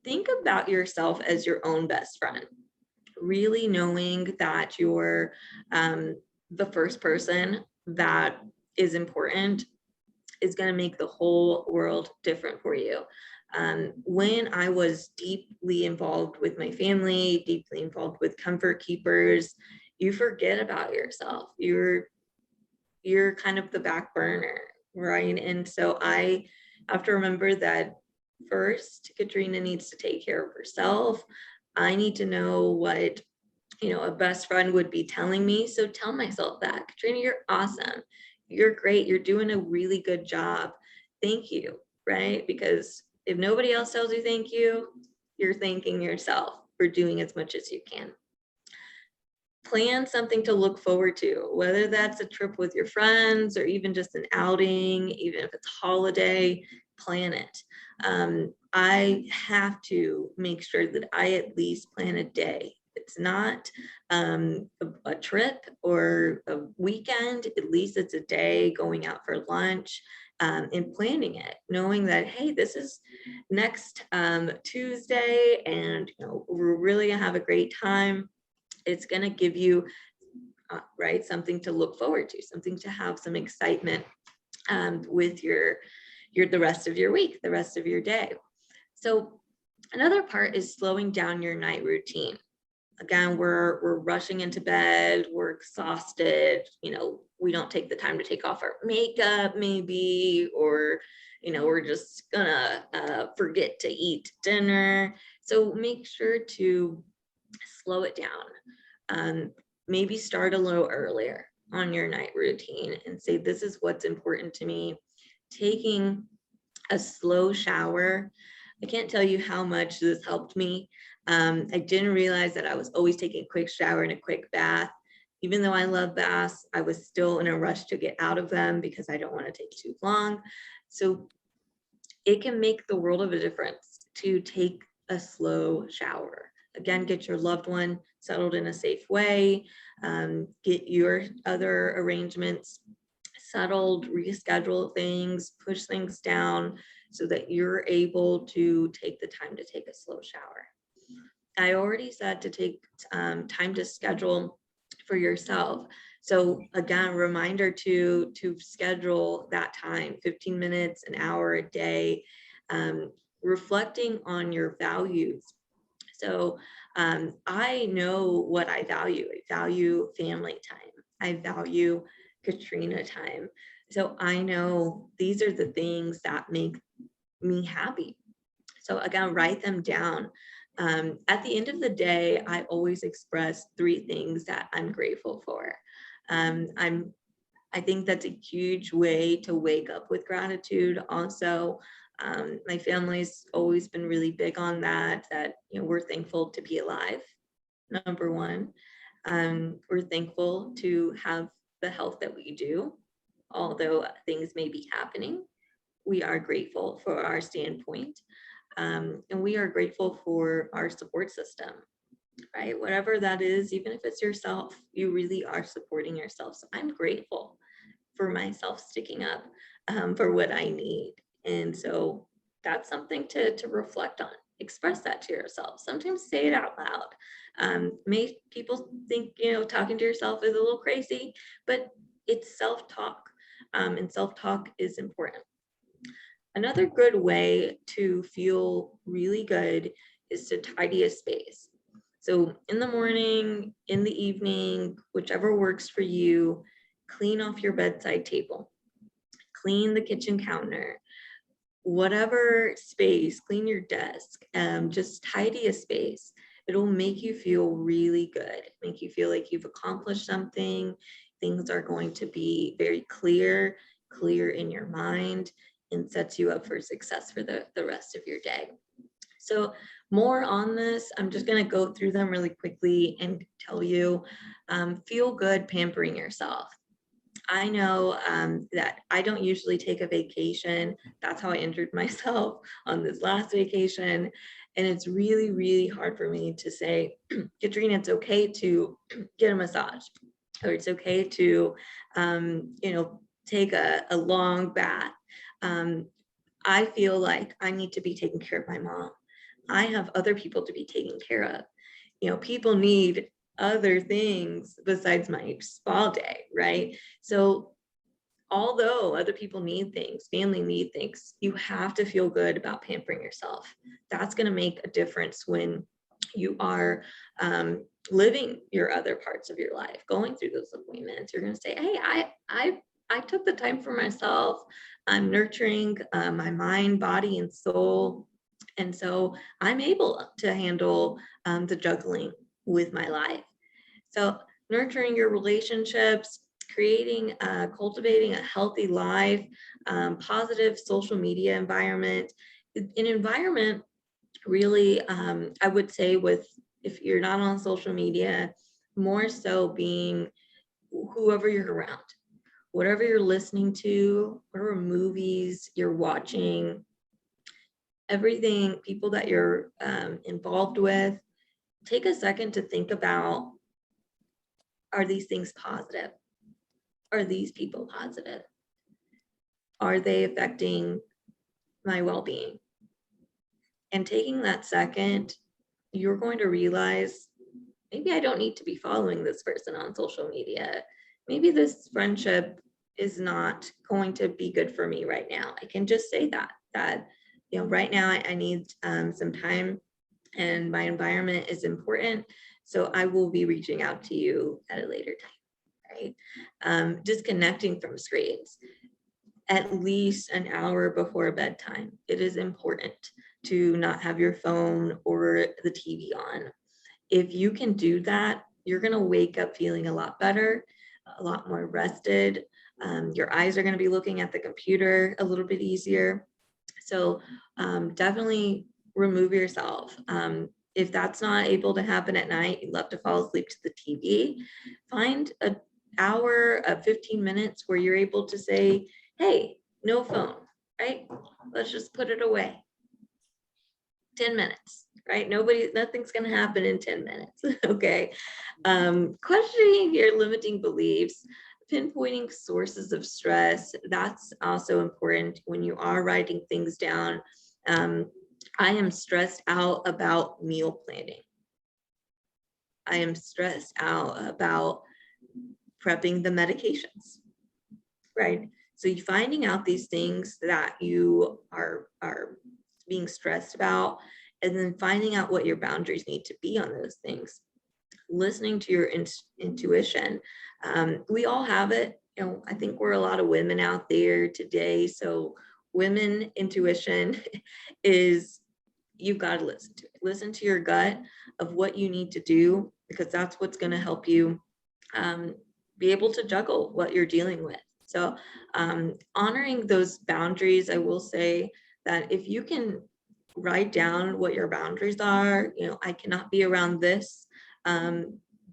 Think about yourself as your own best friend. Really knowing that you're the first person that is important is going to make the whole world different for you. When I was deeply involved with my family, deeply involved with Comfort Keepers, you forget about yourself. You're kind of the back burner, right? And so I have to remember that first, Katrina needs to take care of herself. I need to know what a best friend would be telling me. So tell myself that, Katrina, you're awesome. You're great. You're doing a really good job. Thank you, right? Because if nobody else tells you thank you, you're thanking yourself for doing as much as you can. Plan something to look forward to, whether that's a trip with your friends or even just an outing, even if it's holiday, plan it. I have to make sure that I at least plan a day. It's not a trip or a weekend, at least it's a day going out for lunch, and planning it, knowing that, hey, this is next Tuesday and we're really gonna have a great time. It's gonna give you right, something to look forward to, something to have some excitement with the rest of your week, the rest of your day. So another part is slowing down your night routine. Again, we're rushing into bed, we're exhausted, we don't take the time to take off our makeup maybe, or we're just gonna forget to eat dinner. So make sure to slow it down. Maybe start a little earlier on your night routine and say, this is what's important to me. Taking a slow shower. I can't tell you how much this helped me. I didn't realize that I was always taking a quick shower and a quick bath. Even though I love baths, I was still in a rush to get out of them because I don't want to take too long. So it can make the world of a difference to take a slow shower. Again, get your loved one settled in a safe way, get your other arrangements settled, reschedule things, push things down so that you're able to take the time to take a slow shower. I already said to take time to schedule for yourself. So again, reminder to schedule that time, 15 minutes, an hour a day, reflecting on your values. So I know what I value. I value family time. I value Katrina time. So I know these are the things that make me happy. So again, write them down. At the end of the day, I always express 3 things that I'm grateful for. I think that's a huge way to wake up with gratitude. Also, my family's always been really big on that we're thankful to be alive, number 1. We're thankful to have the health that we do, although things may be happening. We are grateful for our standpoint, and we are grateful for our support system, right? Whatever that is, even if it's yourself, you really are supporting yourself. So I'm grateful for myself sticking up for what I need. And so that's something to reflect on. Express that to yourself. Sometimes say it out loud. May people think, talking to yourself is a little crazy, but it's self-talk, and self-talk is important. Another good way to feel really good is to tidy a space. So in the morning, in the evening, whichever works for you, clean off your bedside table, clean the kitchen counter, whatever space, clean your desk, just tidy a space. It'll make you feel really good, make you feel like you've accomplished something. Things are going to be very clear in your mind, and sets you up for success for the rest of your day. So more on this, I'm just going to go through them really quickly and tell you, feel good pampering yourself. I know that I don't usually take a vacation. That's how I injured myself on this last vacation. And it's really, really hard for me to say, Katrina, it's okay to get a massage, or it's okay to, take a long bath. I feel like I need to be taking care of my mom. I have other people to be taken care of. People need other things besides my spa day, right? So although other people need things, family need things, you have to feel good about pampering yourself. That's going to make a difference when you are living your other parts of your life, going through those appointments. You're going to say, hey, I took the time for myself. I'm nurturing my mind, body, and soul. And so I'm able to handle the juggling with my life. So nurturing your relationships, cultivating a healthy life, positive social media environment. An environment really, I would say, if you're not on social media, more so being whoever you're around, whatever you're listening to, whatever movies you're watching, everything, people that you're involved with, take a second to think about, are these things positive? Are these people positive? Are they affecting my well-being? And taking that second, you're going to realize, maybe I don't need to be following this person on social media. Maybe this friendship is not going to be good for me right now. I can just say that right now I need some time, and my environment is important. So I will be reaching out to you at a later time, right? Disconnecting from screens at least an hour before bedtime. It is important to not have your phone or the TV on. If you can do that, you're going to wake up feeling a lot better, a lot more rested. Your eyes are going to be looking at the computer a little bit easier. So definitely remove yourself. If that's not able to happen at night, you love to fall asleep to the TV, find an hour of 15 minutes where you're able to say, hey, no phone, right? Let's just put it away. 10 minutes, right? Nothing's going to happen in 10 minutes. Okay. Questioning your limiting beliefs, pinpointing sources of stress. That's also important when you are writing things down. I am stressed out about meal planning. I am stressed out about prepping the medications, right? So you finding out these things that you are being stressed about, and then finding out what your boundaries need to be on those things. Listening to your intuition. We all have it. I think we're a lot of women out there today. So women intuition is, you've got to listen to it. Listen to your gut of what you need to do, because that's what's going to help you be able to juggle what you're dealing with. So honoring those boundaries, I will say that if you can write down what your boundaries are, I cannot be around this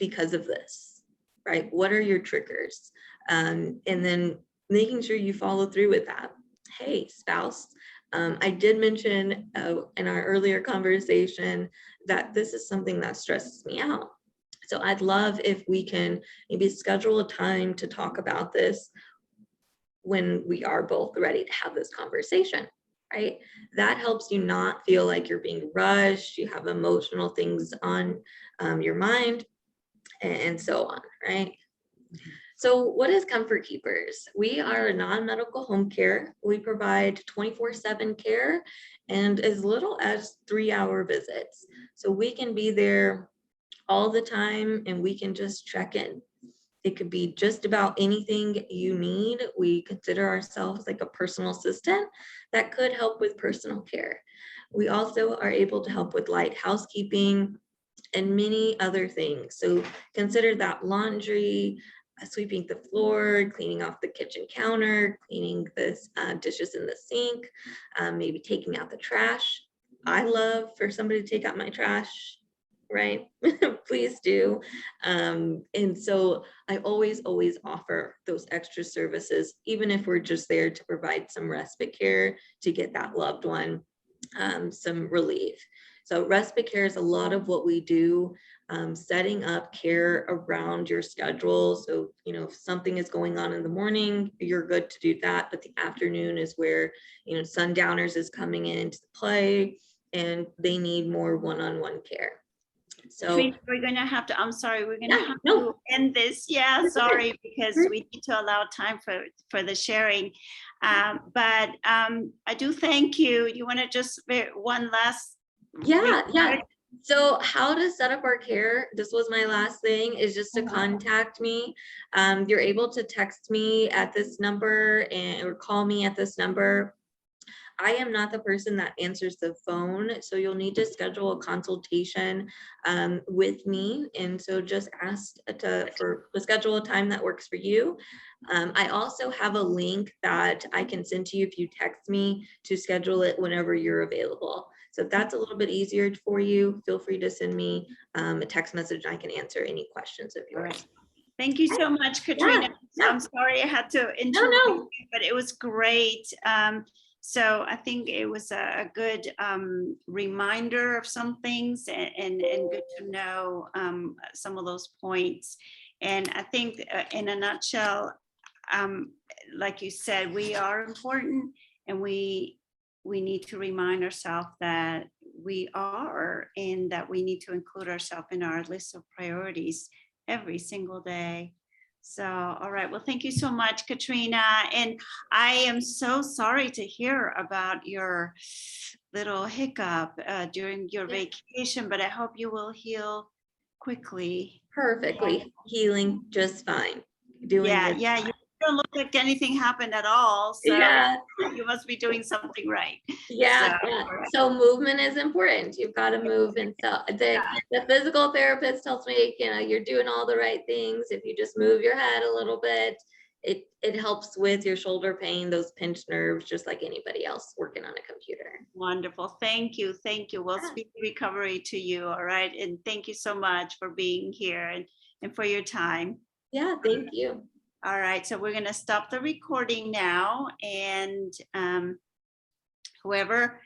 because of this, right? What are your triggers? And then making sure you follow through with that. Hey, spouse, I did mention in our earlier conversation that this is something that stresses me out. So I'd love if we can maybe schedule a time to talk about this when we are both ready to have this conversation, right? That helps you not feel like you're being rushed, you have emotional things on your mind, and so on, right? So what is Comfort Keepers? We are a non-medical home care. We provide 24/7 care and as little as 3-hour visits. So we can be there all the time and we can just check in. It could be just about anything you need. We consider ourselves like a personal assistant that could help with personal care. We also are able to help with light housekeeping and many other things. So consider that laundry, sweeping the floor, cleaning off the kitchen counter, cleaning the dishes in the sink, maybe taking out the trash. I love for somebody to take out my trash, right? Please do. And so I always offer those extra services, even if we're just there to provide some respite care to get that loved one some relief. So respite care is a lot of what we do, setting up care around your schedule. So, you know, if something is going on in the morning, you're good to do that. But the afternoon is where, you know, sundowners is coming into play and they need more one-on-one care. So Katrina, we're going to have to, I'm sorry, we're going to have no. to end this. Yeah, That's okay. sorry, because we need to allow time for the sharing. But I do thank you. You want to just one last? Yeah. So how to set up our care, this was my last thing, is just to contact me. You're able to text me at this number or call me at this number. I am not the person that answers the phone, so you'll need to schedule a consultation with me. And so just ask to schedule a time that works for you. I also have a link that I can send to you if you text me to schedule it whenever you're available. So if that's a little bit easier for you, feel free to send me a text message and I can answer any questions of yours. Right. Thank you so much, Katrina. Yeah. I'm sorry I had to interrupt you, but it was great. So I think it was a good reminder of some things and good to know some of those points. And I think in a nutshell, like you said, we are important and we need to remind ourselves that we are and that we need to include ourselves in our list of priorities every single day. So, all right. Well, thank you so much, Katrina. And I am so sorry to hear about your little hiccup during your vacation, but I hope you will heal quickly. Perfectly. Healing just fine. Doing Yeah. You don't look like anything happened at all. So you must be doing something right. So movement is important. You've got to move. And so the physical therapist tells me, you know, you're doing all the right things. If you just move your head a little bit, it helps with your shoulder pain, those pinched nerves, just like anybody else working on a computer. Wonderful. Thank you. Well, speedy recovery to you. All right. And thank you so much for being here and for your time. Yeah, thank you. All right. So we're going to stop the recording now. And whoever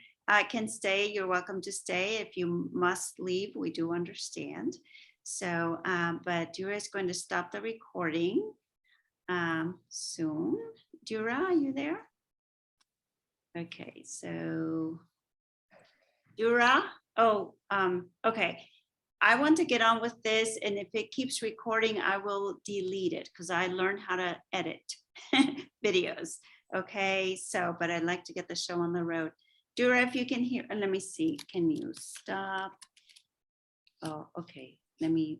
can stay, you're welcome to stay. If you must leave, we do understand. So, but Dura is going to stop the recording soon. Dura, are you there? Okay, so Dura, okay. I want to get on with this, and if it keeps recording, I will delete it because I learned how to edit videos. Okay, so, but I'd like to get the show on the road. Dura, if you can hear, let me see, can you stop? Oh, okay, let me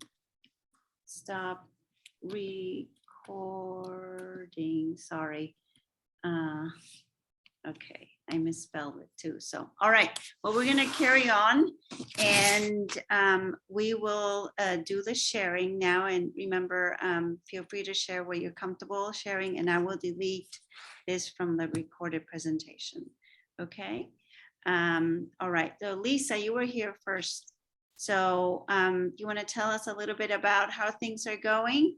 stop recording, sorry. Okay, I misspelled it too. So, all right, well, we're gonna carry on and we will do the sharing now. And remember, feel free to share what you're comfortable sharing, and I will delete this from the recorded presentation. Okay, all right, so Lisa, you were here first. So you want to tell us a little bit about how things are going?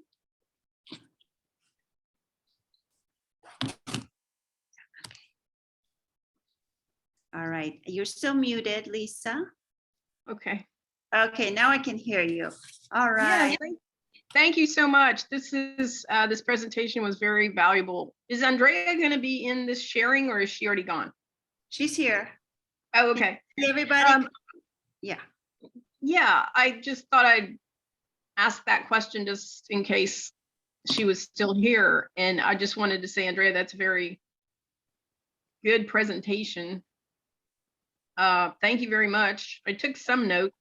All right, you're still muted, Lisa. Okay. Okay, now I can hear you. All Yeah, right. thank you so much. This presentation was very valuable. Is Andrea going to be in this sharing, or is she already gone? She's here. Oh, okay. Everybody, yeah. Yeah, I just thought I'd ask that question just in case she was still here. And I just wanted to say, Andrea, that's a very good presentation. Thank you very much. I took some notes.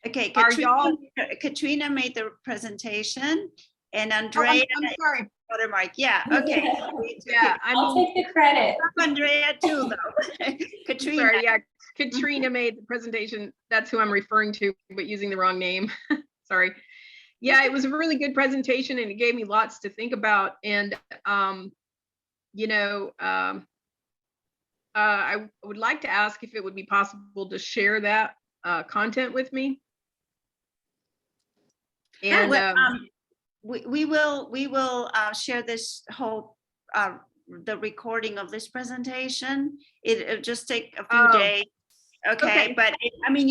Okay, Are Katrina, y'all- Katrina made the presentation and Oh, Andrea I'm sorry. watermark. Yeah, okay. Yeah, I I'll mean, take the credit. Andrea too, though. Katrina. sorry, yeah, Katrina made the presentation. That's who I'm referring to, but using the wrong name. Sorry. Yeah, it was a really good presentation and it gave me lots to think about. And, you know, I would like to ask if it would be possible to share that content with me. And Well, we will share this whole the recording of this presentation. It'll just take a few days. Okay, but I mean,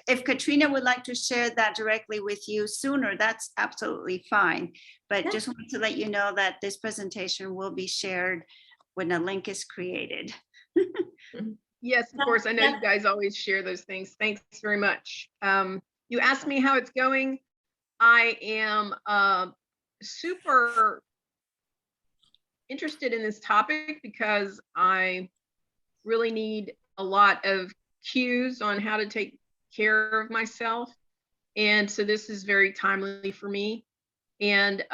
if Katrina would like to share that directly with you sooner, that's absolutely fine. But just wanted to let you know that this presentation will be shared when a link is created. yes, of course, I know you guys always share those things. Thanks very much. You asked me how it's going. I am super interested in this topic because I really need a lot of cues on how to take care of myself. And so this is very timely for me. And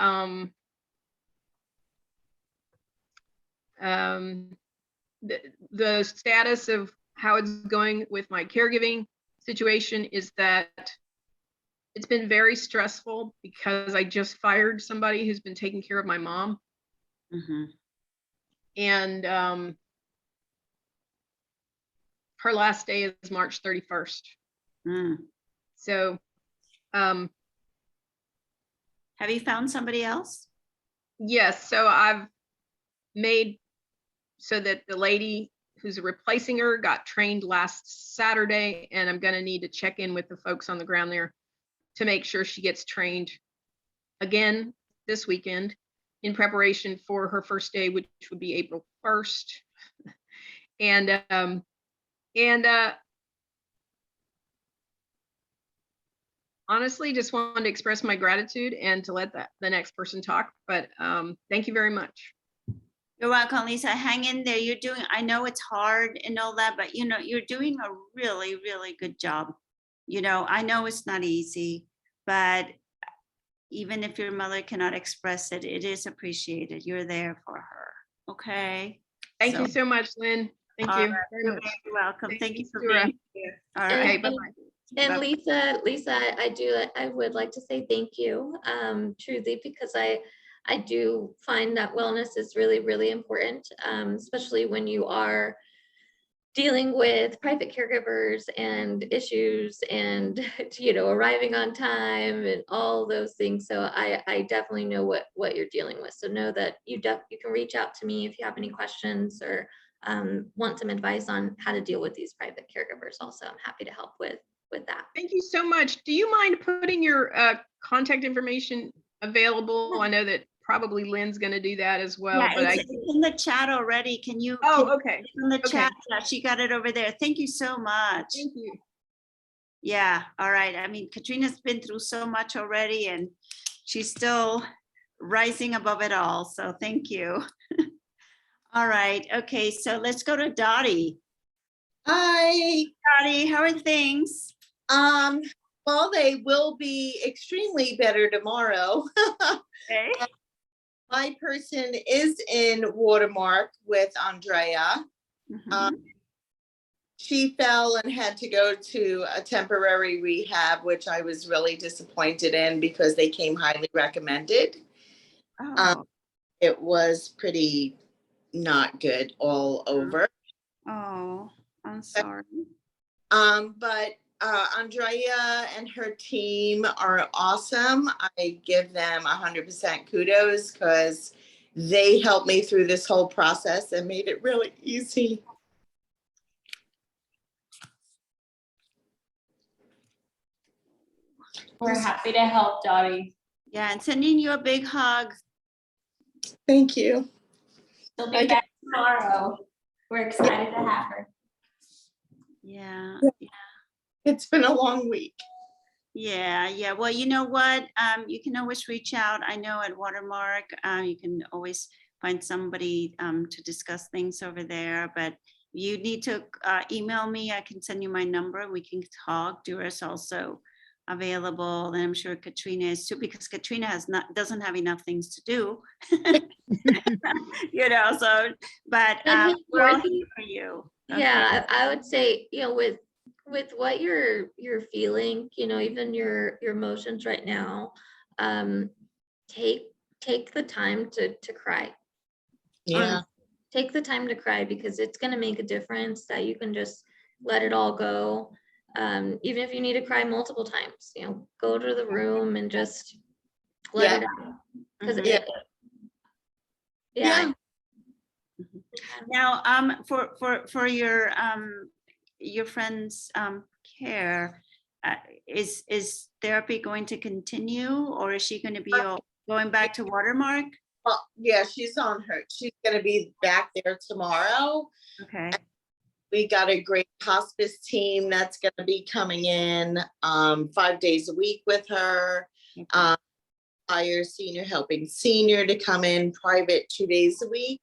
the status of how it's going with my caregiving situation is that it's been very stressful because I just fired somebody who's been taking care of my mom. Mm-hmm. And her last day is March 31st. So have you found somebody else? yes, so I've made so that the lady who's replacing her got trained last Saturday, and I'm going to need to check in with the folks on the ground there to make sure she gets trained again this weekend in preparation for her first day, which would be April 1st. And honestly, just wanted to express my gratitude and to let the next person talk. But thank you very much. You're welcome, Lisa. Hang in there. You're doing, I know it's hard and all that, but you know, you're doing a really, really good job. You know, I know it's not easy, but even if your mother cannot express it, it is appreciated. You're there for her. Okay. Thank you so much, Lynn. Thank you very You're much. very welcome. Thank you for Sarah. being here. All And- right. Okay, bye-bye. And Bye. Lisa, I would like to say thank you, truly, because I do find that wellness is really, really important, especially when you are dealing with private caregivers and issues and, you know, arriving on time and all those things. So I definitely know what you're dealing with. So know that you can reach out to me if you have any questions or want some advice on how to deal with these private caregivers. Also, I'm happy to help with that. Thank you so much. Do you mind putting your contact information available? Yeah. I know that probably Lynn's going to do that as well. Yeah, But it's in the chat already. Can you? okay. In the Okay. chat, yeah, she got it over there. Thank you so much. Thank you. Yeah, all right. I mean, Katrina's been through so much already and she's still rising above it all. So thank you. All right. Okay, so let's go to Dottie. Hi. Dottie, how are things? Well, they will be extremely better tomorrow. Okay. My person is in Watermark with Andrea. Mhm. She fell and had to go to a temporary rehab, which I was really disappointed in because they came highly recommended. Oh, It was pretty not good all over. oh, I'm sorry. But Andrea and her team are awesome. I give them 100% kudos because they helped me through this whole process and made it really easy. We're happy to help, Dottie. Yeah, and sending you a big hug. Thank you. She'll be back tomorrow. We're excited to have her. Yeah. It's been a long week. Yeah. Well, you know what? You can always reach out. I know at Watermark, you can always find somebody to discuss things over there, but you need to email me. I can send you my number. We can talk. Dura's also available, and I'm sure Katrina is too, because Katrina doesn't have enough things to do. You know, so, but And his we're all work- here for you. Okay. Yeah, I would say, with what you're feeling, even your emotions right now, take the time to cry. Yeah. Take the time to cry, because it's going to make a difference that you can just let it all go. Even if you need to cry multiple times, go to the room and just let it out. Because Mhm. yeah. Now, for your friend's care, is therapy going to continue, or is she going to be going back to Watermark? Well, yeah, she's gonna be back there tomorrow. Okay. We got a great hospice team that's gonna be coming in 5 days a week with her. Okay. Hire senior helping senior to come in private 2 days a week.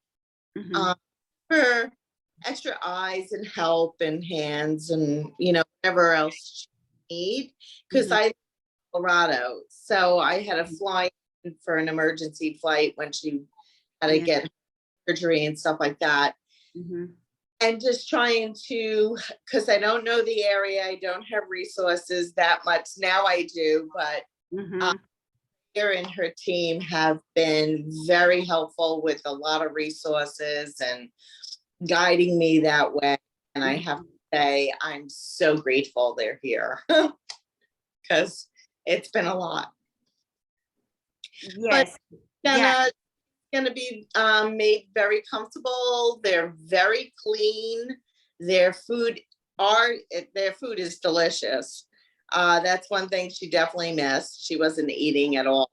Mhm. For extra eyes and help and hands and whatever else she need, because I live in Colorado, so I had to fly in for an emergency flight when she had to Yeah. get surgery and stuff like that, Mhm. and just trying to, because I don't know the area, I don't have resources that much. Now I do, but Mhm. her and her team have been very helpful with a lot of resources and guiding me that way. And I have to say, I'm so grateful they're here because it's been a lot. Yes. Yeah. Gonna be made very comfortable. They're very clean. Their food is delicious. That's one thing she definitely missed. She wasn't eating at all.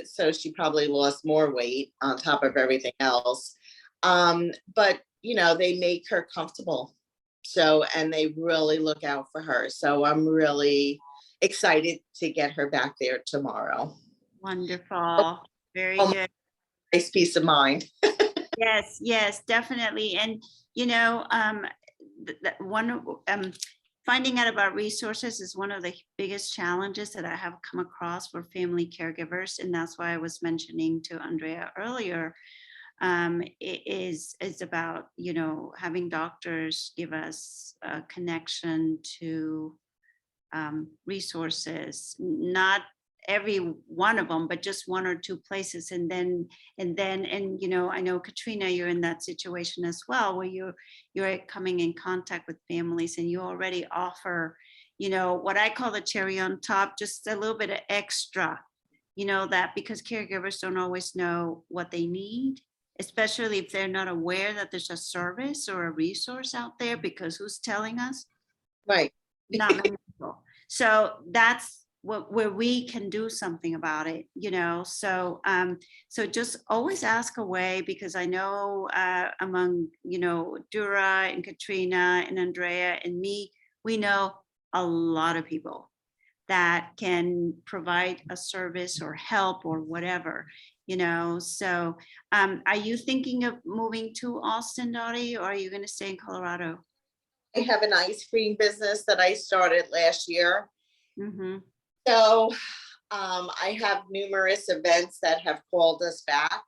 So she probably lost more weight on top of everything else. But they make her comfortable. So, and they really look out for her. So I'm really excited to get her back there tomorrow. Wonderful. Very Oh, good. Nice peace of mind. Yes, definitely. And finding out about resources is one of the biggest challenges that I have come across for family caregivers, and that's why I was mentioning to Andrea earlier. It is about having doctors give us a connection to resources, not every one of them, but just one or two places. And I know Katrina, you're in that situation as well, where you're coming in contact with families and you already offer, what I call the cherry on top, just a little bit of extra, that because caregivers don't always know what they need, especially if they're not aware that there's a service or a resource out there, because who's telling us? Right. Not many people. So that's where we can do something about it, so just always ask away, because I know among Dura and Katrina and Andrea and me, we know a lot of people that can provide a service or help or whatever, so are you thinking of moving to Austin, Dottie, or are you going to stay in Colorado? I have an ice cream business that I started last year. Mm-hmm. So I have numerous events that have called us back.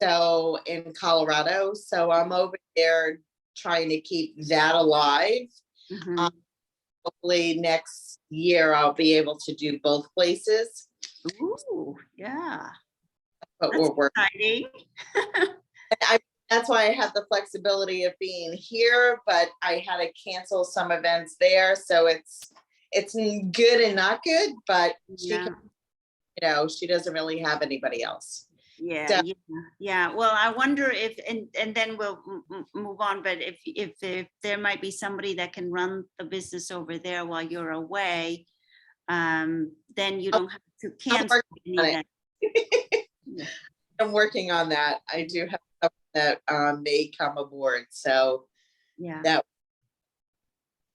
So in Colorado, so I'm over there trying to keep that alive. Mm-hmm. Hopefully next year I'll be able to do both places. Ooh, yeah. But That's we're working. exciting. That's why I have the flexibility of being here, but I had to cancel some events there. So it's good and not good, but she Yeah. can, you know, she doesn't really have anybody else. Yeah, So- yeah. Well, I wonder if, and then we'll move on, but if there might be somebody that can run the business over there while you're away, then you don't have to cancel any on of it. that. Yeah. I'm working on that. I do have someone that may come aboard. So Yeah. that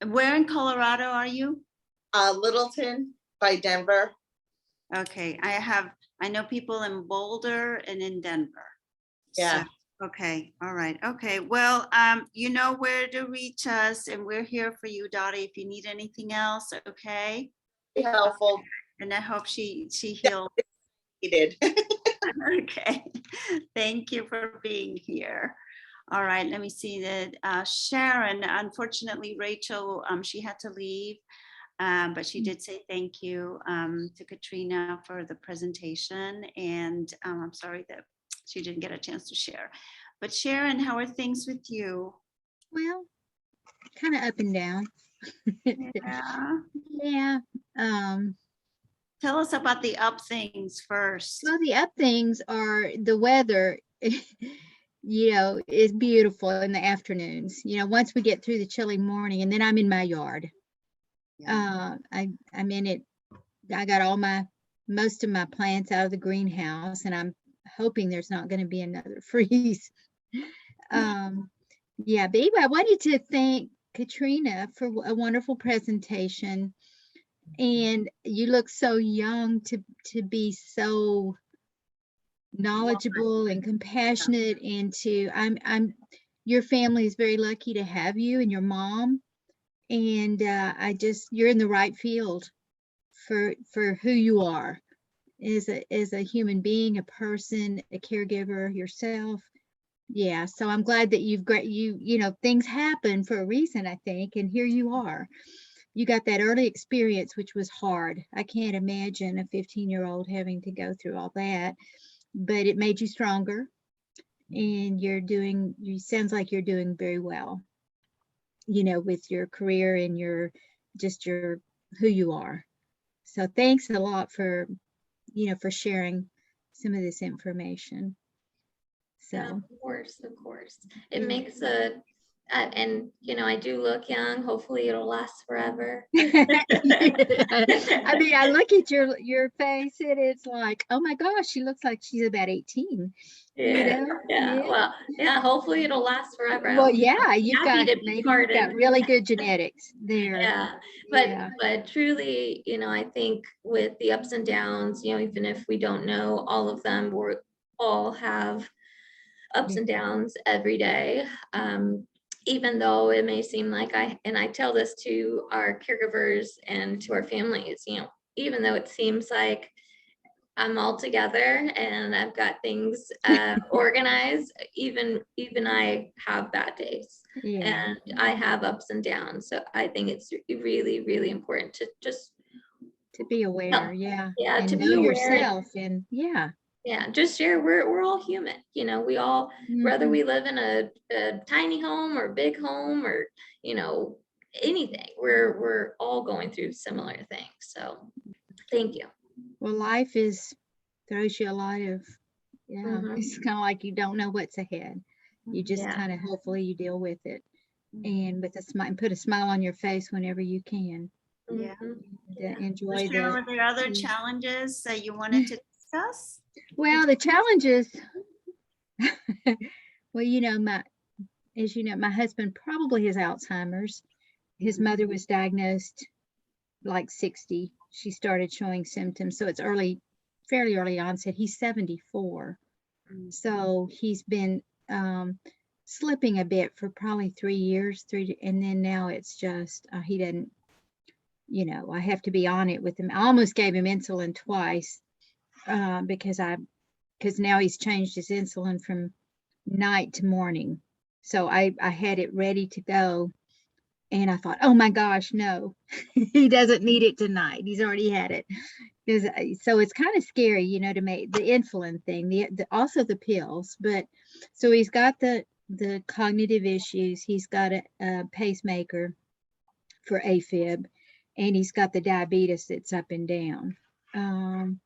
Where in Colorado are you? Littleton by Denver. Okay, I know people in Boulder and in Denver. Yeah. So, okay, all right, okay. Well, you know where to reach us, and we're here for you, Dottie, if you need anything else, okay? Be helpful. And I hope she heals. Needed. Okay, thank you for being here. All right, let me see that Sharon, unfortunately, Rachel, she had to leave. But she did say thank you to Katrina for the presentation, and I'm sorry that she didn't get a chance to share. But Sharon, how are things with you? Well, kind of up and down. Yeah. Yeah. Tell us about the up things first. Well, the up things are the weather, you know, is beautiful in the afternoons. You know, once we get through the chilly morning, and then I'm in my yard. I'm in it. I got most of my plants out of the greenhouse, and I'm hoping there's not going to be another freeze. Yeah, but anyway, I wanted to thank Katrina for a wonderful presentation. And you look so young to be so knowledgeable and compassionate, and your family is very lucky to have you and your mom. And you're in the right field for who you are as a human being, a person, a caregiver yourself. Yeah, so I'm glad that you know, things happen for a reason, I think, and here you are. You got that early experience, which was hard. I can't imagine a 15-year-old having to go through all that, but it made you stronger, and sounds like you're doing very well, you know, with your career and your who you are. So thanks a lot for, you know, for sharing some of this information. Yeah, So of course, of course. It Yeah. makes and you know, I do look young. Hopefully it'll last forever. I mean, I look at your face and it's like, oh my gosh, she looks like she's about 18. Yeah, You know? yeah. Well, yeah, hopefully it'll last forever. Well, I'm yeah, you've happy got to be maybe part you've got of- really good genetics there. Yeah, Yeah. but truly, you know, I think with the ups and downs, you know, even if we don't know all of them, we all have ups and downs every day. Even though it may seem like I tell this to our caregivers and to our families, you know, even though it seems like I'm all together and I've got things organized, even I have bad days. Yeah. And I have ups and downs. So I think it's really, really important to just To be aware, yeah. yeah, And to know be aware. yourself, and yeah. Yeah, just share. We're all human, you know. We all, whether we live in a tiny home or big home or, you know, anything, we're all going through similar things. So thank you. Well, life throws you a lot of, yeah, it's kind of like you don't know what's ahead. You just Yeah. kind of, hopefully you deal with it, and with a smile, and put a smile on your face whenever you can. Yeah. And enjoy Sharon, the, were there other challenges that you wanted to discuss? well, the challenges, well, you know, as you know, my husband probably has Alzheimer's. His mother was diagnosed like 60. She started showing symptoms. So it's fairly early onset. He's 74. So he's been slipping a bit for probably 3 years, and then now it's just, he doesn't, you know, I have to be on it with him. I almost gave him insulin twice because now he's changed his insulin from night to morning. So I had it ready to go And I thought, oh my gosh, no, he doesn't need it tonight. He's already had it. So it's kind of scary, you know, to make the insulin thing, also the pills. But so he's got the cognitive issues. He's got a pacemaker for AFib, and he's got the diabetes that's up and down. And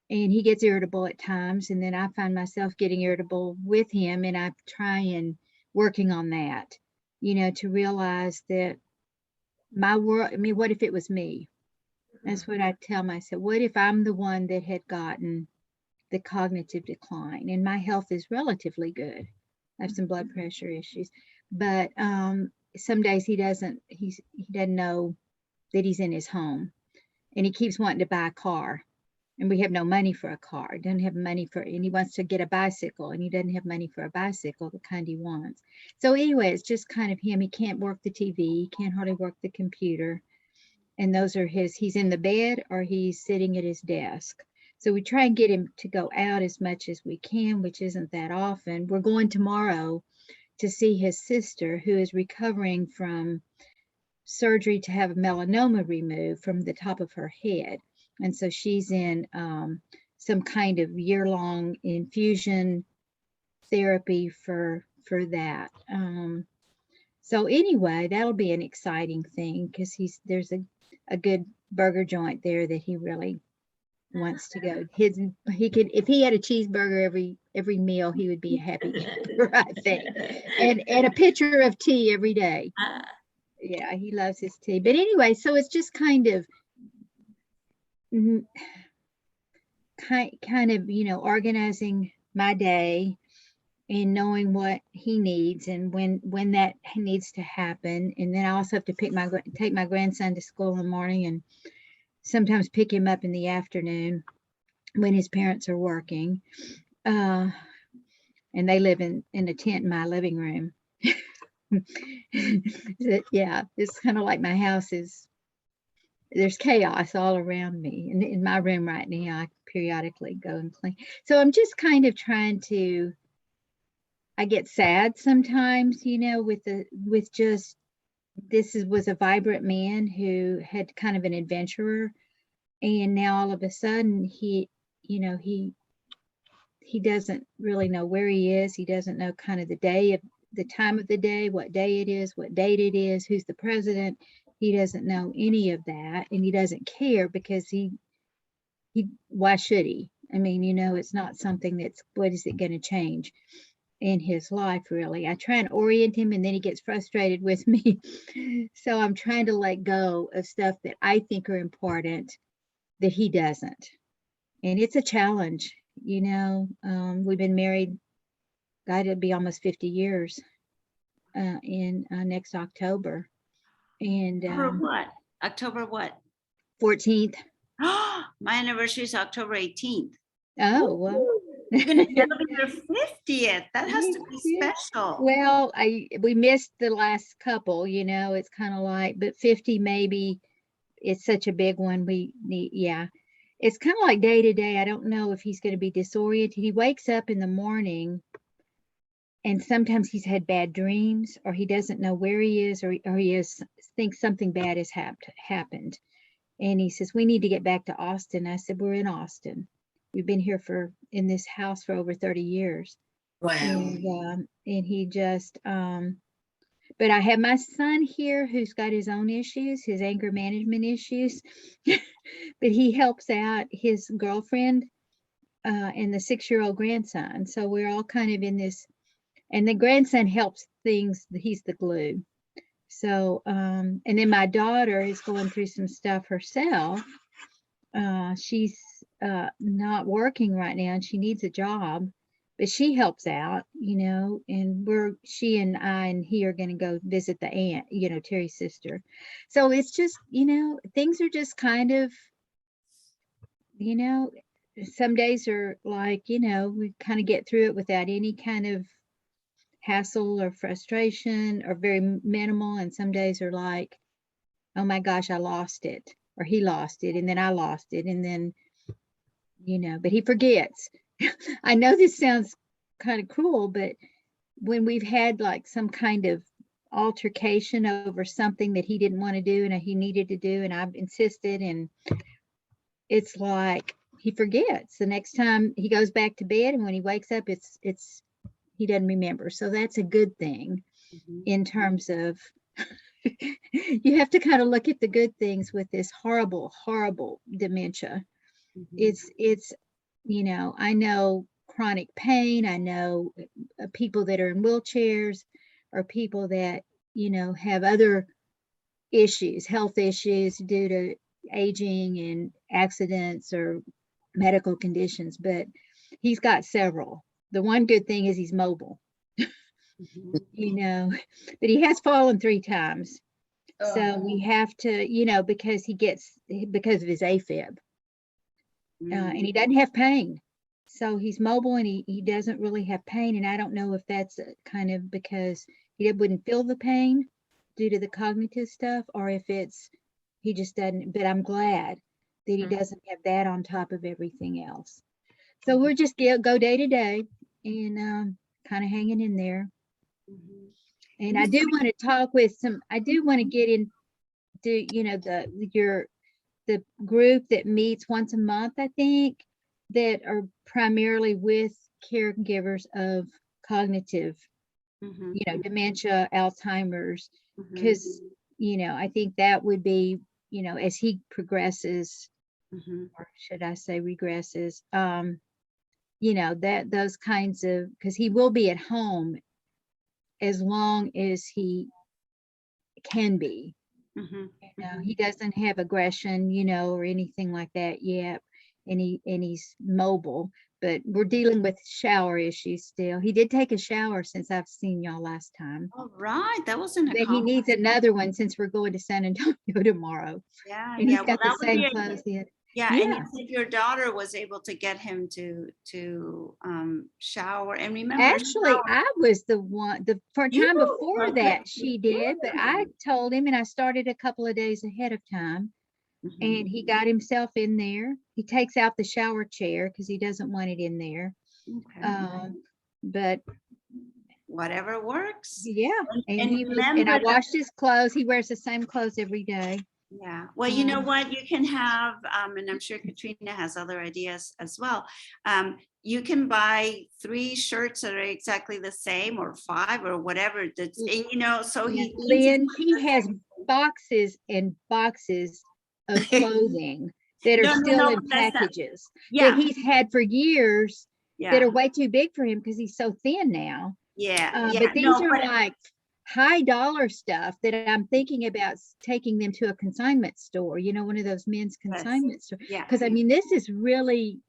he gets irritable at times, and then I find myself getting irritable with him, and I try and working on that, you know, to realize that my world, I mean, what if it was me? That's what I tell myself. What if I'm the one that had gotten the cognitive decline, and my health is relatively good? I have some blood pressure issues, but some days he doesn't know that he's in his home, and he keeps wanting to buy a car, and we have no money for a car. Doesn't have money for, and he wants to get a bicycle, and he doesn't have money for a bicycle, the kind he wants. So anyway, it's just kind of him. He can't work the TV, he can't hardly work the computer. And those are he's in the bed or he's sitting at his desk. So we try and get him to go out as much as we can, which isn't that often. We're going tomorrow to see his sister, who is recovering from surgery to have melanoma removed from the top of her head. And so she's in some kind of year-long infusion therapy for that. So anyway, that'll be an exciting thing, because there's a good burger joint there that he really wants to go. He could, if he had a cheeseburger every meal, he would be a happy camper, I think. And a pitcher of tea every day. Yeah, he loves his tea. But anyway, so it's just kind of, you know, organizing my day and knowing what he needs and when that needs to happen. And then I also have to take my grandson to school in the morning, and sometimes pick him up in the afternoon when his parents are working. And they live in a tent in my living room. Yeah, it's kind of like my house there's chaos all around me. And in my room right now, I periodically go and clean. So I'm just kind of trying to, I get sad sometimes, you know, with just, was a vibrant man who had kind of an adventurer. And now all of a sudden he doesn't really know where he is. He doesn't know kind of the time of the day, what day it is, what date it is, who's the president. He doesn't know any of that, and he doesn't care, because why should he? I mean, you know, it's not something what is it going to change in his life, really? I try and orient him, and then he gets frustrated with me. So I'm trying to let go of stuff that I think are important that he doesn't. And it's a challenge, you know. We've been married, God, it'll be almost 50 years in next October. And What? October what? 14th. My anniversary is October 18th. Oh, well. You're going to celebrate your 50th. That has to be special. Well, we missed the last couple, you know. It's kind of like, but 50 maybe, it's such a big one. We need, yeah. It's kind of like day to day. I don't know if he's going to be disoriented. He wakes up in the morning, and sometimes he's had bad dreams, or he doesn't know where he is, or he thinks something bad has happened. And he says, we need to get back to Austin. I said, we're in Austin. We've been here in this house for over 30 years. Wow. And he just, but I have my son here who's got his own issues, his anger management issues, but he helps out his girlfriend and the 6-year-old grandson. So we're all kind of in this, and the grandson helps things. He's the glue. So, and then my daughter is going through some stuff herself. She's not working right now, and she needs a job, but she helps out, you know, and she and I and he are going to go visit the aunt, you know, Terry's sister. So it's just, you know, things are just kind of, you know, some days are like, you know, we kind of get through it without any kind of hassle or frustration, or very minimal. And some days are like, oh my gosh, I lost it, or he lost it, and then I lost it, and then, you know, but he forgets. I know this sounds kind of cruel, but when we've had like some kind of altercation over something that he didn't want to do and he needed to do, and I've insisted, and it's like he forgets the next time he goes back to bed, and when he wakes up, it's he doesn't remember. So that's a good thing in terms of you have to kind of look at the good things with this horrible, horrible dementia. It's you know, I know chronic pain. I know people that are in wheelchairs, or people that, you know, have other issues, health issues due to aging and accidents or medical conditions, but he's got several. The one good thing is he's mobile, you know, but he has fallen 3 times. So we have to, you know, because because of his AFib, and he doesn't have pain. So he's mobile, and he doesn't really have pain. And I don't know if that's kind of because he wouldn't feel the pain due to the cognitive stuff, or if it's, he just doesn't, but I'm glad that he doesn't have that on top of everything else. So we're just go day to day and kind of hanging in there. And I do want to talk with I do want to get into, you know, the group that meets once a month, I think, that are primarily with caregivers of cognitive, you know, dementia, Alzheimer's, because, you know, I think that would be, you know, as he progresses, or should I say regresses, you know, that those kinds of, because he will be at home as long as he can be. You know, he doesn't have aggression, you know, or anything like that yet, and he's mobile, but we're dealing with shower issues still. He did take a shower since I've seen y'all last time. All right, that wasn't a But he needs another one since we're going to San Antonio tomorrow. Yeah, And yeah. he's got the same clothes in. Yeah, and Yeah. you said your daughter was able to get him to shower. And remember, Actually, I was the one, the time You before were that good. she did, but I told him, and I started a couple of days ahead of time, and he got himself in there. He takes out the shower chair because he doesn't want it in there. Okay. But Whatever works. yeah, and And he was, and remember I that- washed his clothes. He wears the same clothes every day. Yeah, well, you know what, you can have, and I'm sure Katrina has other ideas as well. You can buy 3 shirts that are exactly the same, or 5, or whatever. That's, and, you know, so Yeah, he Lynn, he has boxes and boxes of clothing that are No, no, still no, in that's not- packages that Yeah, he's had for years that yeah, are way too big for him because he's so thin now. yeah, yeah. But these No, are but- like high dollar stuff that I'm thinking about taking them to a consignment store, you know, one of those men's consignment stores. yeah, Because I mean, this is really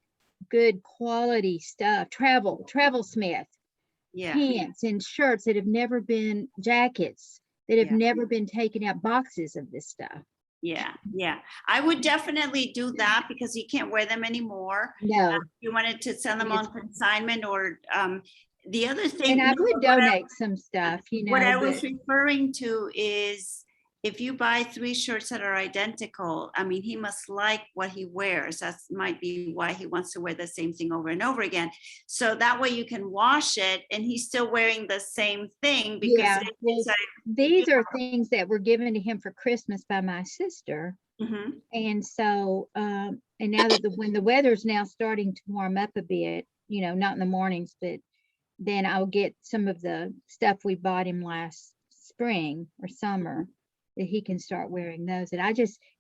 good quality stuff. Travel Smith yeah, pants and shirts that have never been, jackets that have Yeah. never been taken out, boxes of this stuff. yeah, yeah. I would definitely do that because he can't wear them anymore. No, You wanted to send them on consignment, or the other thing. and I no, would what I- donate some stuff, you know. What I was but- referring to is if you buy 3 shirts that are identical, I mean, he must like what he wears. That might be why he wants to wear the same thing over and over again. So that way you can wash it and he's still wearing the same thing because Yeah, it's like, These are things that were given to him for Christmas by my sister. mhm, And so, and now that when the weather's now starting to warm up a bit, you know, not in the mornings, but then I'll get some of the stuff we bought him last spring or summer that he can start wearing those. And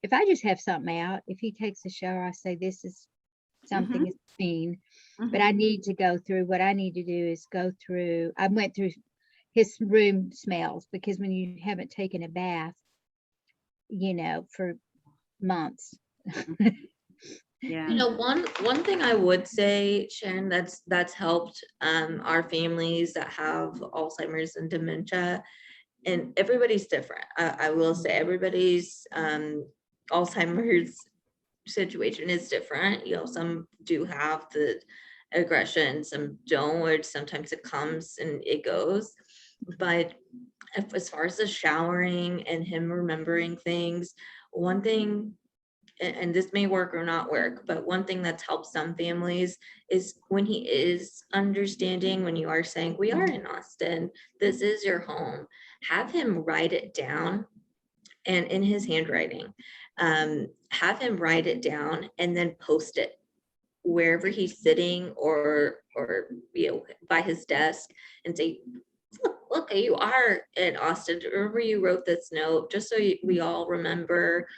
if I just have something out, if he takes a shower, I say, this is something is clean, but I need to go through, what I need to do is go through, I went through his room smells, because when you haven't taken a bath, you know, for months. yeah. You know, one thing I would say, Sharon, that's helped our families that have Alzheimer's and dementia, and everybody's different. I will say everybody's Alzheimer's situation is different. You know, some do have the aggression, some don't, or sometimes it comes and it goes. But as far as the showering and him remembering things, one thing and this may work or not work, but one thing that's helped some families is when he is understanding, when you are saying, we are in Austin, this is your home, have him write it down, and in his handwriting, have him write it down and then post it wherever he's sitting, or by his desk, and say, look, you are in Austin. Remember you wrote this note, just so we all remember,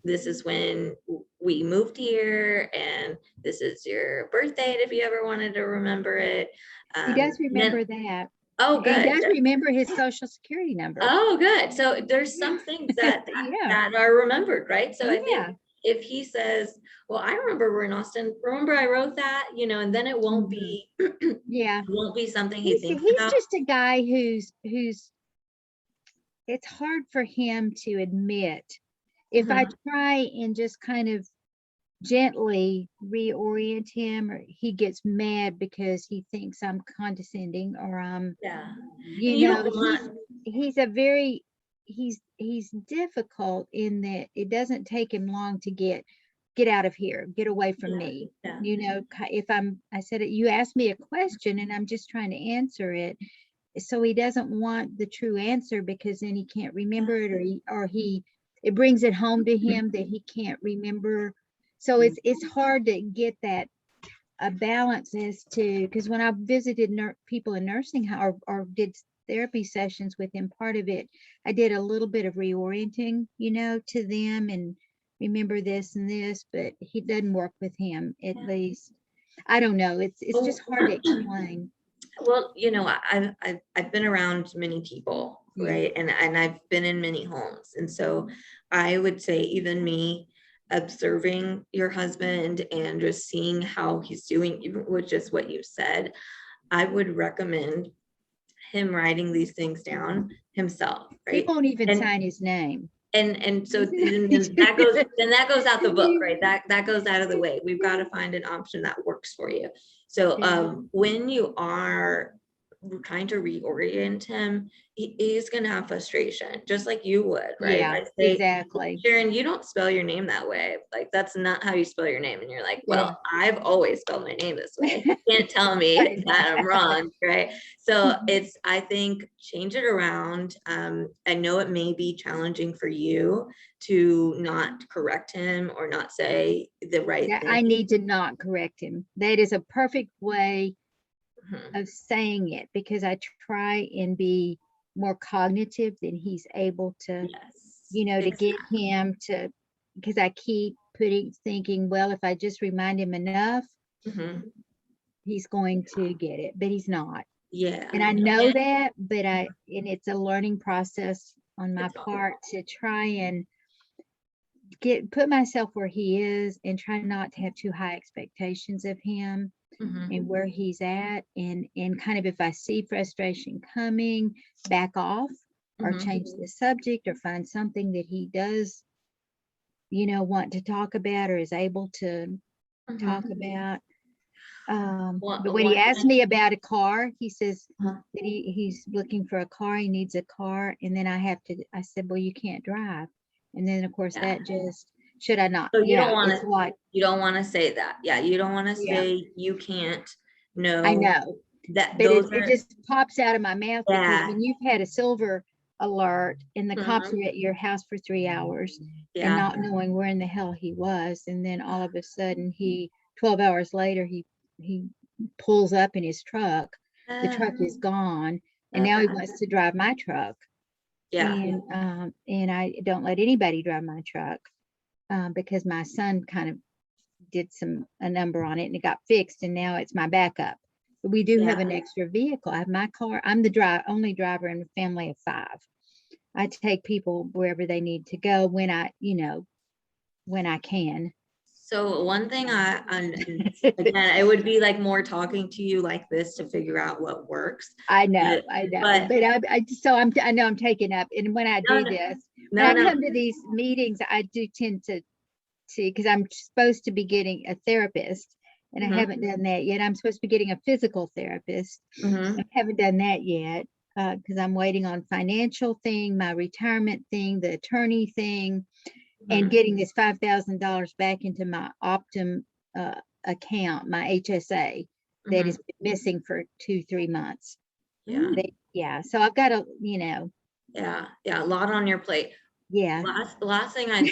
this is when we moved here, and this is your birthday if you ever wanted to remember it. He does then- remember that. Oh, He good. does remember his social security number. Oh, good. So there's some things that Yeah. that are remembered, right? So I Yeah. think if he says, well, I remember we're in Austin, remember I wrote that, and then it won't be, Yeah. won't be something he thinks He's about. just a guy who's it's hard for him to admit. If I try and just kind of gently reorient him, or he gets mad because he thinks I'm condescending, or I'm, Yeah. you know, don't want, he's a very, he's difficult in that it doesn't take him long to get out of here, get away from me. yeah. You know, if I said it, you asked me a question and I'm just trying to answer it. So he doesn't want the true answer, because then he can't remember it, or it brings it home to him that he can't remember. So it's hard to get that a balance as to, because when I visited people in nursing home, or did therapy sessions with him, part of it, I did a little bit of reorienting, to them, and remember this and this, but he doesn't work with him, at least. I don't know. It's just hard to explain. well, I've been around many people, right? And I've been in many homes. And so I would say, even me observing your husband and just seeing how he's doing, even with just what you said, I would recommend him writing these things down himself, He right? won't even And- sign his name. And so then that goes out the book, right? That goes out of the way. We've got to find an option that works for you. So when you are trying to reorient him, he is going to have frustration, just like you would, right? Yeah, I say, exactly. Sharon, you don't spell your name that way. Like, that's not how you spell your name. And you're like, well, I've always spelled my name this way. You can't tell me that I'm wrong, right? So I think, change it around. I know it may be challenging for you to not correct him or not say the right thing. I need to not correct him. That is a perfect way Mhm. of saying it, because I try and be more cognitive than he's able to, Yes. to get him to, because I keep thinking, well, if I just remind him enough, Mhm. he's going to get it, but he's not. Yeah. And I know that, but and it's a learning process on my part to try and put myself where he is, and try not to have too high expectations of him. Mhm. And where he's at, and kind of, if I see frustration coming, back off, or Mhm. change the subject, or find something that he does, want to talk about, or is able to talk about. But when he asked me about a car, he says that he's looking for a car, he needs a car, and then I said, well, you can't drive. And then, of course, that just, should I not? So you don't it's like, you don't want to say that. Yeah, you don't want to say you can't. No, I know. that But those it just pops out of my mouth, because Yeah. when you've had a silver alert and the cops Mhm. are at your house for 3 hours, and not knowing where in the hell he was, and then all of a sudden 12 hours later, he pulls up in his truck, the truck is gone, and now he wants to drive my truck. Yeah. And I don't let anybody drive my truck, because my son kind of did a number on it, and it got fixed, and now it's my backup. But we do have an extra vehicle. I have my car. I'm the only driver in a family of 5. I take people wherever they need to go when I can. So one thing again, it would be like more talking to you like this to figure out what works. I know, but- but I know I'm taking up, and when I do this, when I come to these meetings, I do tend to see, because I'm supposed to be getting a therapist, and I haven't done that yet. I'm supposed to be getting a physical therapist. I haven't done that yet, because I'm waiting on financial thing, my retirement thing, the attorney thing. and Mhm. getting this $5,000 back into my Optum account, my HSA, that has been missing for 2-3 months. Yeah, Yeah, so I've got to, yeah, a lot on your plate. yeah. Last thing I'd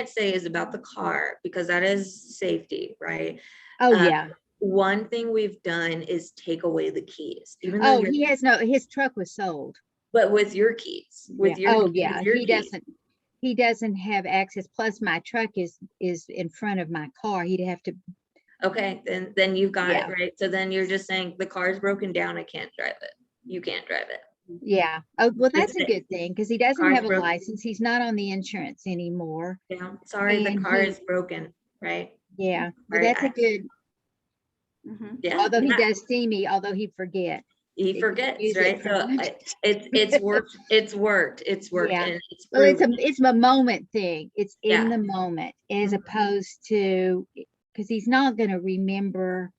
say is about the car, because that is safety, right? Oh, Um, yeah. One thing we've done is take away the keys, even though Oh, he has no, his truck was sold. but with your keys, Yeah. Oh, yeah, with your he keys. doesn't have access. Plus my truck is in front of my car. He'd have to, Okay, then you've got Yeah. it, right? So then you're just saying the car's broken down, I can't drive it. You can't drive it. yeah. Oh, well, Just that's a good thing because he doesn't car's have a broken. license. He's not on the insurance anymore. Yeah, sorry, the And car he- is broken, right? Yeah, well, Right, that's a good, Mhm. Yeah, although he yeah, does see me, although he'd forget. he to forgets, use it right? for So lunch. it's worked, it's worked, Yeah. and it's Well, proven. it's a moment thing. It's in Yeah. the moment as Mhm. opposed to, because he's not going to remember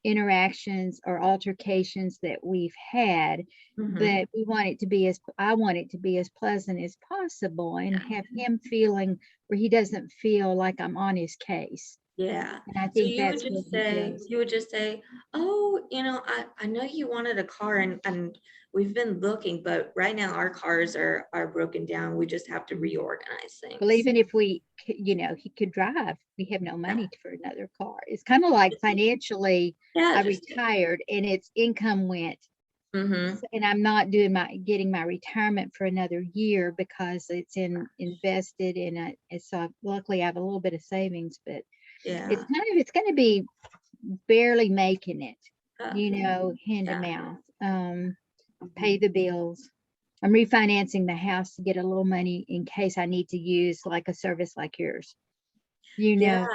interactions or altercations that we've had, Mhm. but I want it to be as pleasant as possible and have him feeling where he doesn't feel like I'm on his case. Yeah. And I So think that's what he feels. you would just say, oh, I know you wanted a car and we've been looking, but right now our cars are broken down. We just have to reorganize things. Well, even if he could drive, we have no money for another car. It's kind of like financially, Yeah. I retired and its income went, Mhm. and I'm not getting my retirement for another year because it's invested in it. So luckily I have a little bit of savings, but Yeah. it's going to be barely making it, hand to Yeah. mouth, pay the bills. I'm refinancing the house to get a little money in case I need to use like a service like yours. Yeah.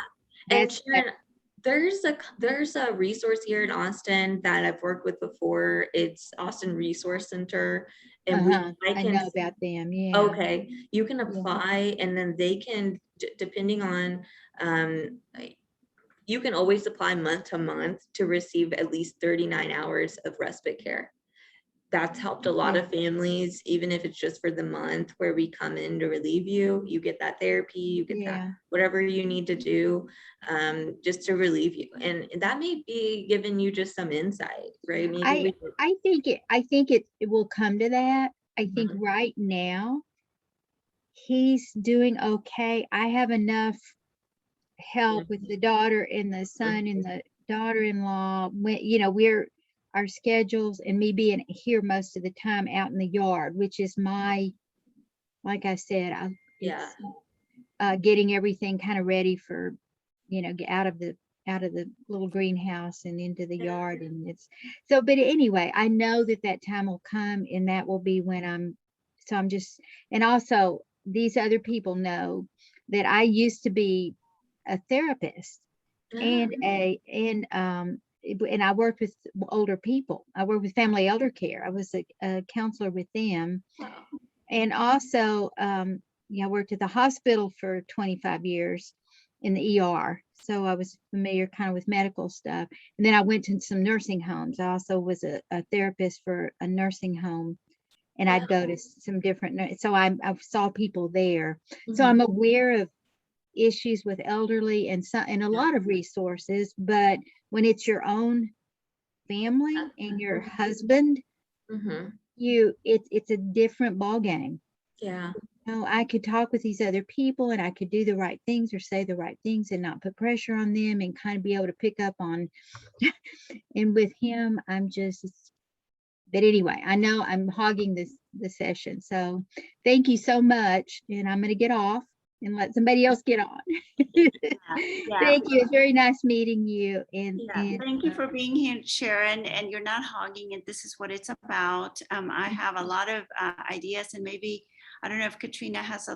And That's Sharon, there's a resource here in Austin that I've worked with before. It's Austin Resource Center, and I know about them. Yeah. Okay, you can apply, and then they can, depending on, you can always apply month to month to receive at least 39 hours of respite care. That's helped a lot of families, even if it's just for the month where we come in to relieve you. You get that therapy, you get that whatever you need to do, just to relieve you. And that may be giving you just some insight, right? Maybe I think it will come to that. I think right now he's doing okay. I have enough help with the daughter and the son and the daughter-in-law. When our schedules and me being here most of the time out in the yard, which is like I said, getting everything kind of ready for, get out of the little greenhouse and into the yard. And but anyway, I know that time will come, and that will be when I'm just, and also these other people know that I used to be a therapist and I worked with older people. I worked with family elder care. I was a counselor with them. And also, I worked at the hospital for 25 years in the ER. So I was familiar kind of with medical stuff. And then I went to some nursing homes. I also was a therapist for a nursing home. And I'd go to some different, so I saw people there. So I'm aware of issues with elderly and a lot of resources, but when it's your own family and your husband, it's a different ball game. Yeah. I could talk with these other people and I could do the right things or say the right things and not put pressure on them and kind of be able to pick up on. And with him, but anyway, I know I'm hogging the session. So thank you so much. And I'm going to get off and let somebody else get on. Thank you. It's very nice meeting you. And Thank you for being here, Sharon. And you're not hogging it. This is what it's about. I have a lot of ideas, and maybe, I don't know if Katrina has a